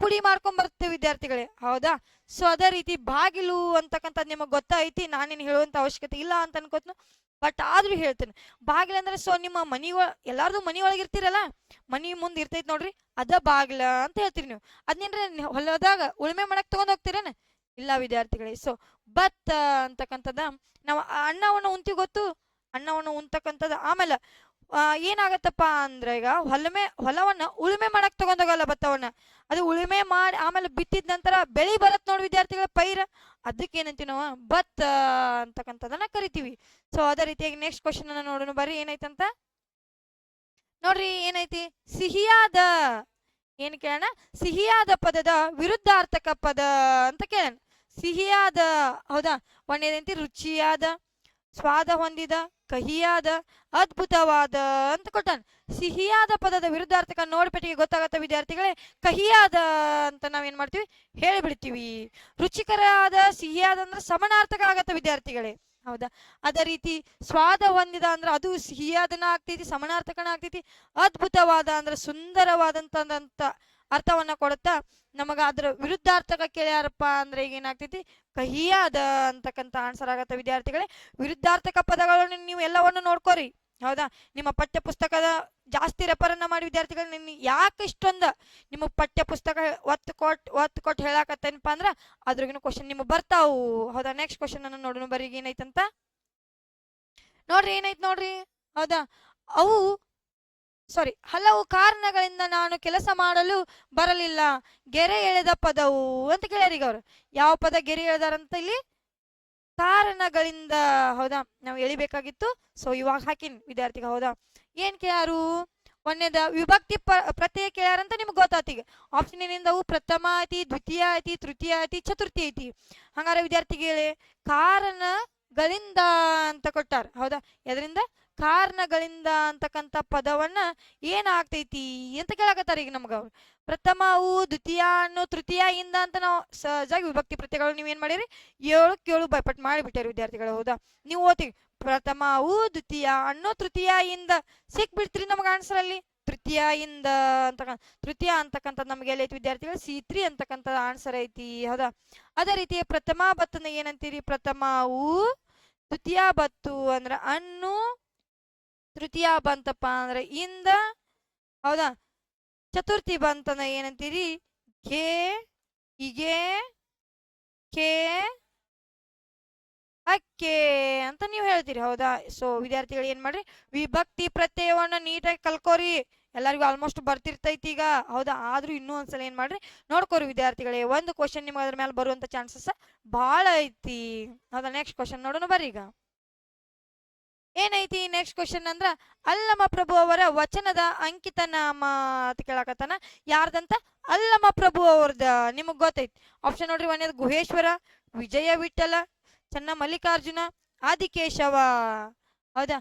ಪುಡಿ ಮಾಡ್ಕೊಂಡ್ ಬರ್ತೀವಿ ವಿದ್ಯಾರ್ಥಿಗಳೇ. ಹೌದಾ, ಸೊ ಅದೇ ರೀತಿ ಬಾಗಿಲು ಅಂತಕ್ಕಂಥದ್ದು ನಿಮಗೆ ಗೊತ್ತೈತಿ, ನಾನೇನು ಹೇಳುವಂತ ಅವಶ್ಯಕತೆ ಇಲ್ಲ ಅಂತ ಅನ್ಕೋತೀನಿ. ಬಟ್ ಆದ್ರೂ ಹೇಳ್ತೇನೆ, ಬಾಗಿಲು ಅಂದ್ರೆ ಸೊ ನಿಮ್ಮ ಮನಿ ಎಲ್ಲಾರ್ದು ಮನಿ ಒಳಗಿರ್ತೀರಲ್ಲ, ಮನಿ ಮುಂದೆ ಇರ್ತೈತಿ ನೋಡ್ರಿ, ಅದ ಬಾಗಿಲ ಅಂತ ಹೇಳ್ತೀರಿ ನೀವು. ಅದ್ನೇನ್ರಿ ಹೊಲದಾಗ ಉಳುಮೆ ಮಾಡಕ್ ತಗೊಂಡ್ ಹೋಗ್ತೀರೇನ? ಇಲ್ಲ ವಿದ್ಯಾರ್ಥಿಗಳೇ. ಸೊ ಭತ್ತ ಅಂತಕ್ಕಂಥದ್ದ ನಾವು ಅನ್ನವನ್ನು ಉಂತಿ ಗೊತ್ತು, ಅನ್ನವನ್ನು ಉಂತಕ್ಕಂಥದ್ದು. ಆಮೇಲೆ ಏನಾಗತ್ತಪ್ಪ ಅಂದ್ರೆ, ಈಗ ಹೊಲವನ್ನ ಉಳುಮೆ ಮಾಡಕ್ ತಗೊಂಡೋಗಲ್ಲ ಭತ್ತವನ್ನ, ಅದು ಉಳುಮೆ ಮಾಡಿ ಆಮೇಲೆ ಬಿತ್ತಿದ ನಂತರ ಬೆಳಿ ಬರತ್ ನೋಡಿ ವಿದ್ಯಾರ್ಥಿಗಳ ಪೈರ, ಅದಕ್ಕೆ ಏನಂತೀವಿ ನಾವು ಭತ್ತ ಅಂತಕ್ಕಂಥದನ್ನ ಕರಿತೀವಿ. ಸೊ ಅದೇ ರೀತಿಯಾಗಿ ನೆಕ್ಸ್ಟ್ ಕ್ವಶನ್ ಅನ್ನ ನೋಡೋಣ ಬರ್ರಿ. ಏನೈತಂತ ನೋಡ್ರಿ, ಏನೈತಿ, ಸಿಹಿಯಾದ, ಏನ್ ಕೇಳೋಣ, ಸಿಹಿಯಾದ ಪದದ ವಿರುದ್ಧಾರ್ಥಕ ಪದ ಅಂತ ಕೇಳೋಣ. ಸಿಹಿಯಾದ, ಹೌದಾ, ಒಂದೇನೈತಿ ರುಚಿಯಾದ, ಸ್ವಾದ ಹೊಂದಿದ, ಕಹಿಯಾದ, ಅದ್ಭುತವಾದ ಅಂತ ಕೊಟ್ಟಾನ. ಸಿಹಿಯಾದ ಪದದ ವಿರುದ್ಧಾರ್ಥಕ ನೋಡ್ಪೆಟ್ಟಿಗೆ ಗೊತ್ತಾಗತ್ತ ವಿದ್ಯಾರ್ಥಿಗಳೇ. ಕಹಿಯಾದ ಅಂತ ನಾವೇನ್ ಮಾಡ್ತೀವಿ, ಹೇಳಿಬಿಡ್ತೀವಿ. ರುಚಿಕರಾದ, ಸಿಹಿಯಾದ ಅಂದ್ರೆ ಸಮನಾರ್ಥಕ ಆಗತ್ತ ವಿದ್ಯಾರ್ಥಿಗಳೇ. ಹೌದಾ? ಅದೇ ರೀತಿ ಸ್ವಾದ ಹೊಂದಿದ ಅಂದ್ರೆ ಅದು ಸಿಹಿಯಾದನ ಆಗ್ತೈತಿ, ಸಮನಾರ್ಥಕನ ಆಗ್ತೈತಿ. ಅದ್ಭುತವಾದ ಅಂದ್ರೆ ಸುಂದರವಾದಂತ ಅರ್ಥವನ್ನ ಕೊಡುತ್ತಾ. ನಮಗ ಅದ್ರ ವಿರುದ್ಧಾರ್ಥಕ ಕೇಳ್ಯಾರಪ್ಪ ಅಂದ್ರೆ ಈಗ ಏನಾಗ್ತೈತಿ, ಕಹಿಯಾದ ಅಂತಕ್ಕಂಥ ಆನ್ಸರ್ ಆಗತ್ತ ವಿದ್ಯಾರ್ಥಿಗಳೇ. ವಿರುದ್ಧಾರ್ಥಕ ಪದಗಳನ್ನು ನೀವು ಎಲ್ಲವನ್ನು ನೋಡ್ಕೋರಿ. ಹೌದಾ? ನಿಮ್ಮ ಪಠ್ಯ ಪುಸ್ತಕದ ಜಾಸ್ತಿ ರೆಫರನ್ನ ಮಾಡಿ ವಿದ್ಯಾರ್ಥಿಗಳು. ಯಾಕೆ ಇಷ್ಟೊಂದು ನಿಮ್ಮ ಪಠ್ಯ ಪುಸ್ತಕ ಒತ್ತು ಕೊಟ್ಟು ಹೇಳಾಕತ್ತೇನಪ್ಪ ಅಂದ್ರ ಅದ್ರಾಗಿನ ಕ್ವಶನ್ ನಿಮ್ಗೆ ಬರ್ತಾವು. ಹೌದಾ? ನೆಕ್ಸ್ಟ್ ಕ್ವಶನ್ ಅನ್ನ ನೋಡೋಣ ಬರೀ. ಏನೈತಂತ ನೋಡ್ರಿ, ಏನೈತ್ ನೋಡ್ರಿ. ಹೌದಾ? ಅವು ಹಲವು ಕಾರಣಗಳಿಂದ ನಾನು ಕೆಲಸ ಮಾಡಲು ಬರಲಿಲ್ಲ, ಗೆರೆ ಎಳೆದ ಪದವು ಅಂತ ಕೇಳ್ಯಾರೀಗ ಅವ್ರು. ಯಾವ ಪದ ಗೆರೆ ಎಳೆದಾರಂತ ಇಲ್ಲಿ? ಕಾರಣಗಳಿಂದ. ಹೌದಾ? ನಾವು ಎಳಿಬೇಕಾಗಿತ್ತು. ಸೊ ಇವಾಗ ಹಾಕಿನ್ ವಿದ್ಯಾರ್ಥಿಗ. ಹೌದಾ? ಏನ್ ಕೇಳ್ಯಾರು? ಒಂದೇದ ವಿಭಕ್ತಿ ಪ್ರತ್ಯಯ ಕೇಳ್ಯಾರಂತ ನಿಮ್ಗೆ ಗೊತ್ತಾತ. ಈಗ ಆಪ್ಷನ್ ಏನಿಂದವು? ಪ್ರಥಮ ಐತಿ, ದ್ವಿತೀಯ ಐತಿ, ತೃತೀಯ ಐತಿ, ಚತುರ್ಥಿ ಐತಿ. ಹಂಗಾರೆ ವಿದ್ಯಾರ್ಥಿಗಳೇ ಕಾರಣಗಳಿಂದ ಅಂತ ಕೊಟ್ಟಾರ. ಹೌದಾ? ಎದರಿಂದ? ಕಾರಣಗಳಿಂದ ಅಂತಕ್ಕಂಥ ಪದವನ್ನ ಏನಾಗ್ತೈತಿ ಅಂತ ಕೇಳಾಕತ್ತಾರ ಈಗ ನಮ್ಗ ಅವ್ರು. ಪ್ರಥಮವು, ದ್ವಿತೀಯ ಅನ್ನು, ತೃತೀಯ ಇಂದ ಅಂತ ನಾವು ಸಹಜಾಗಿ ವಿಭಕ್ತಿ ಪ್ರತ್ಯಯಗಳು ನೀವೇನ್ ಮಾಡಿರಿ, 7 ಬೈಪಟ್ ಮಾಡಿಬಿಟ್ಟಾರಿ ವಿದ್ಯಾರ್ಥಿಗಳು. ಹೌದಾ? ನೀವು ಓದ್ತೀವಿ ಪ್ರಥಮವು, ದ್ವಿತೀಯ ಅನ್ನು, ತೃತೀಯ ಇಂದ ಸಿಕ್ಬಿಡ್ತೀರಿ ನಮ್ಗೆ ಆನ್ಸರ್ ಅಲ್ಲಿ. ತೃತೀಯ ಇಂದ ತೃತೀಯ ಅಂತಕ್ಕಂಥದ್ದು ನಮ್ಗೆ ಎಲ್ಲೈತಿ ವಿದ್ಯಾರ್ಥಿಗಳು? C3 ಅಂತಕ್ಕಂಥ ಆನ್ಸರ್ ಐತಿ. ಹೌದಾ? ಅದೇ ರೀತಿ ಪ್ರಥಮ ಬತ್ತನ ಏನಂತೀರಿ? ಪ್ರಥಮವು, ದ್ವಿತೀಯ ಬತ್ತು ಅಂದ್ರ ಅನ್ನು, ತೃತೀಯ ಬಂತಪ್ಪ ಅಂದ್ರೆ ಇಂದ. ಹೌದಾ? ಚತುರ್ಥಿ ಬಂತಂದ ಏನಂತೀರಿ? ಘೇ, ಇಗೆ, ಕೆ, ಅಕ್ಕೆ ಅಂತ ನೀವು ಹೇಳ್ತೀರಿ. ಹೌದಾ? ಸೊ ವಿದ್ಯಾರ್ಥಿಗಳು ಏನ್ ಮಾಡ್ರಿ, ವಿಭಕ್ತಿ ಪ್ರತ್ಯಯವನ್ನ ನೀಟಾಗಿ ಕಲ್ಕೋರಿ. ಎಲ್ಲರಿಗೂ ಆಲ್ಮೋಸ್ಟ್ ಬರ್ತಿರ್ತೈತಿ ಈಗ. ಹೌದಾ? ಆದ್ರೂ ಇನ್ನೂ ಒಂದ್ಸಲ ಏನ್ ಮಾಡ್ರಿ, ನೋಡ್ಕೋರಿ ವಿದ್ಯಾರ್ಥಿಗಳೇ. ಒಂದು ಕ್ವಶನ್ ನಿಮ್ಗೆ ಅದ್ರ ಮೇಲೆ ಬರುವಂತ ಚಾನ್ಸಸ್ ಬಹಳ ಐತಿ. ಹೌದಾ? ನೆಕ್ಸ್ಟ್ ಕ್ವಶನ್ ನೋಡೋಣ ಬರ್ರಿ. ಈಗ ಏನೈತಿ ನೆಕ್ಸ್ಟ್ ಕ್ವಶನ್ ಅಂದ್ರ, ಅಲ್ಲಮ ಪ್ರಭು ಅವರ ವಚನದ ಅಂಕಿತ ನಾಮ ಅಂತ ಕೇಳಾಕತ್ತಾನ. ಯಾರ್ದಂತ? ಅಲ್ಲಮ ಪ್ರಭು ಅವ್ರದ. ನಿಮಗ್ ಗೊತ್ತೈತಿ. ಆಪ್ಷನ್ ನೋಡ್ರಿ. ಒಂದೇದು ಗುಹೇಶ್ವರ, ವಿಜಯ ವಿಠಲ, ಚನ್ನ ಮಲ್ಲಿಕಾರ್ಜುನ, ಆದಿಕೇಶವ. ಹೌದಾ?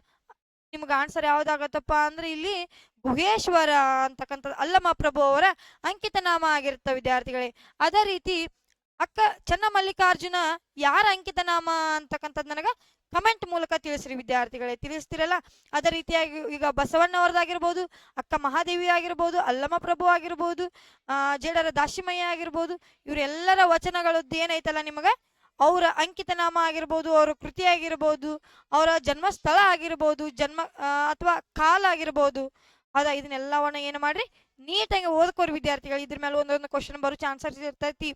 ನಿಮ್ಗೆ ಆನ್ಸರ್ ಯಾವ್ದಾಗತ್ತಪ್ಪ ಅಂದ್ರೆ ಇಲ್ಲಿ ಗುಹೇಶ್ವರ ಅಂತಕ್ಕಂಥ ಅಲ್ಲಮ ಪ್ರಭು ಅವರ ಅಂಕಿತ ನಾಮ ಆಗಿರುತ್ತೆ ವಿದ್ಯಾರ್ಥಿಗಳೇ. ಅದೇ ರೀತಿ ಅಕ್ಕ ಚನ್ನ ಮಲ್ಲಿಕಾರ್ಜುನ ಯಾರ ಅಂಕಿತ ನಾಮ ಅಂತಕ್ಕಂಥದ್ದು ನನಗ ಕಮೆಂಟ್ ಮೂಲಕ ತಿಳಿಸ್ರಿ ವಿದ್ಯಾರ್ಥಿಗಳೇ. ತಿಳಿಸ್ತಿರಲ್ಲ. ಅದೇ ರೀತಿಯಾಗಿ ಈಗ ಬಸವಣ್ಣವ್ರದ್ದಾಗಿರ್ಬೋದು, ಅಕ್ಕ ಮಹಾದೇವಿ ಆಗಿರ್ಬೋದು, ಅಲ್ಲಮ ಪ್ರಭು ಆಗಿರ್ಬೋದು, ಜೇಡರ ದಾಶಿಮಯ್ಯ ಆಗಿರ್ಬೋದು, ಇವರೆಲ್ಲರ ವಚನಗಳದ್ದು ಏನೈತಲ್ಲ ನಿಮಗ ಅವರ ಅಂಕಿತ ನಾಮ ಆಗಿರ್ಬೋದು, ಅವರ ಕೃತಿ ಆಗಿರ್ಬೋದು, ಅವರ ಜನ್ಮಸ್ಥಳ ಆಗಿರ್ಬೋದು, ಅಥವಾ ಕಾಲ ಆಗಿರ್ಬೋದು. ಹೌದಾ? ಇದನ್ನೆಲ್ಲವನ್ನ ಏನು ಮಾಡ್ರಿ, ನೀಟಾಗಿ ಓದ್ಕೋರಿ ವಿದ್ಯಾರ್ಥಿಗಳು. ಇದ್ರ ಮೇಲೆ ಒಂದೊಂದು ಕ್ವಶನ್ ಬರೋ ಚಾನ್ಸಸ್ ಇರ್ತೈತಿ.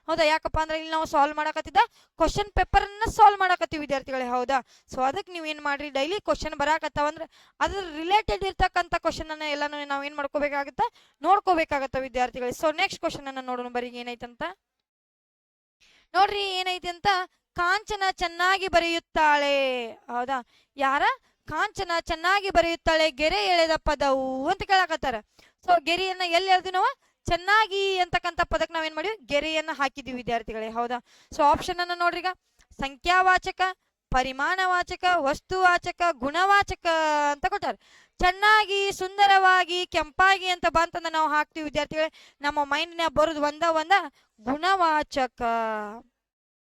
ಹೌದಾ? ಯಾಕಪ್ಪ ಅಂದ್ರೆ ಇಲ್ಲಿ ನಾವು ಸಾಲ್ವ್ ಮಾಡಕತ್ತಿದ್ದ ಕ್ವಶನ್ ಪೇಪರ್ ಅನ್ನ ಸಾಲ್ವ್ ಮಾಡಕತ್ತೀವಿ ವಿದ್ಯಾರ್ಥಿಗಳೇ. ಹೌದಾ? ಸೊ ಅದಕ್ಕೆ ನೀವು ಏನ್ ಮಾಡ್ರಿ, ಡೈಲಿ ಕ್ವಶನ್ ಬರಾಕತ್ತಾವಂದ್ರೆ ಅದ್ರ ರಿಲೇಟೆಡ್ ಇರ್ತಕ್ಕಂಥ ಕ್ವಶನ್ ಅನ್ನ ಎಲ್ಲಾನು ನಾವು ಏನ್ ಮಾಡ್ಕೋಬೇಕಾಗತ್ತ, ನೋಡ್ಕೋಬೇಕಾಗತ್ತ ವಿದ್ಯಾರ್ಥಿಗಳೇ. ಸೊ ನೆಕ್ಸ್ಟ್ ಕ್ವಶನ್ ಅನ್ನ ನೋಡೋಣ ಬರೀ. ಏನೈತಂತ ನೋಡ್ರಿ. ಏನೈತಿ ಅಂತ, ಕಾಂಚನ ಚೆನ್ನಾಗಿ ಬರೆಯುತ್ತಾಳೆ. ಹೌದಾ? ಯಾರ? ಕಾಂಚನ ಚೆನ್ನಾಗಿ ಬರೆಯುತ್ತಾಳೆ, ಗೆರೆ ಎಳೆದ ಪದವು ಅಂತ ಕೇಳಾಕತ್ತಾರ. ಸೊ ಗೆರೆಯನ್ನ ಎಲ್ಲಿ ಎಳೆದು ನಾವು? ಚೆನ್ನಾಗಿ ಅಂತಕ್ಕಂಥ ಪದಕ್ಕೆ ನಾವೇನ್ ಮಾಡಿವಿ, ಗೆರೆಯನ್ನ ಹಾಕಿದ್ವಿ ವಿದ್ಯಾರ್ಥಿಗಳೇ. ಹೌದಾ? ಸೊ ಆಪ್ಷನ್ ಅನ್ನ ನೋಡ್ರಿ. ಈಗ ಸಂಖ್ಯಾವಾಚಕ, ಪರಿಮಾಣವಾಚಕ, ವಸ್ತುವಾಚಕ, ಗುಣವಾಚಕ ಅಂತ ಕೊಟ್ಟಾರ. ಚೆನ್ನಾಗಿ, ಸುಂದರವಾಗಿ, ಕೆಂಪಾಗಿ ಅಂತ ಬಂತಂದ ನಾವು ಹಾಕ್ತಿವಿ ವಿದ್ಯಾರ್ಥಿಗಳೇ. ನಮ್ಮ ಮೈಂಡ್ನ್ಯಾಗ ಬರೋದು ಒಂದ ಗುಣವಾಚಕ.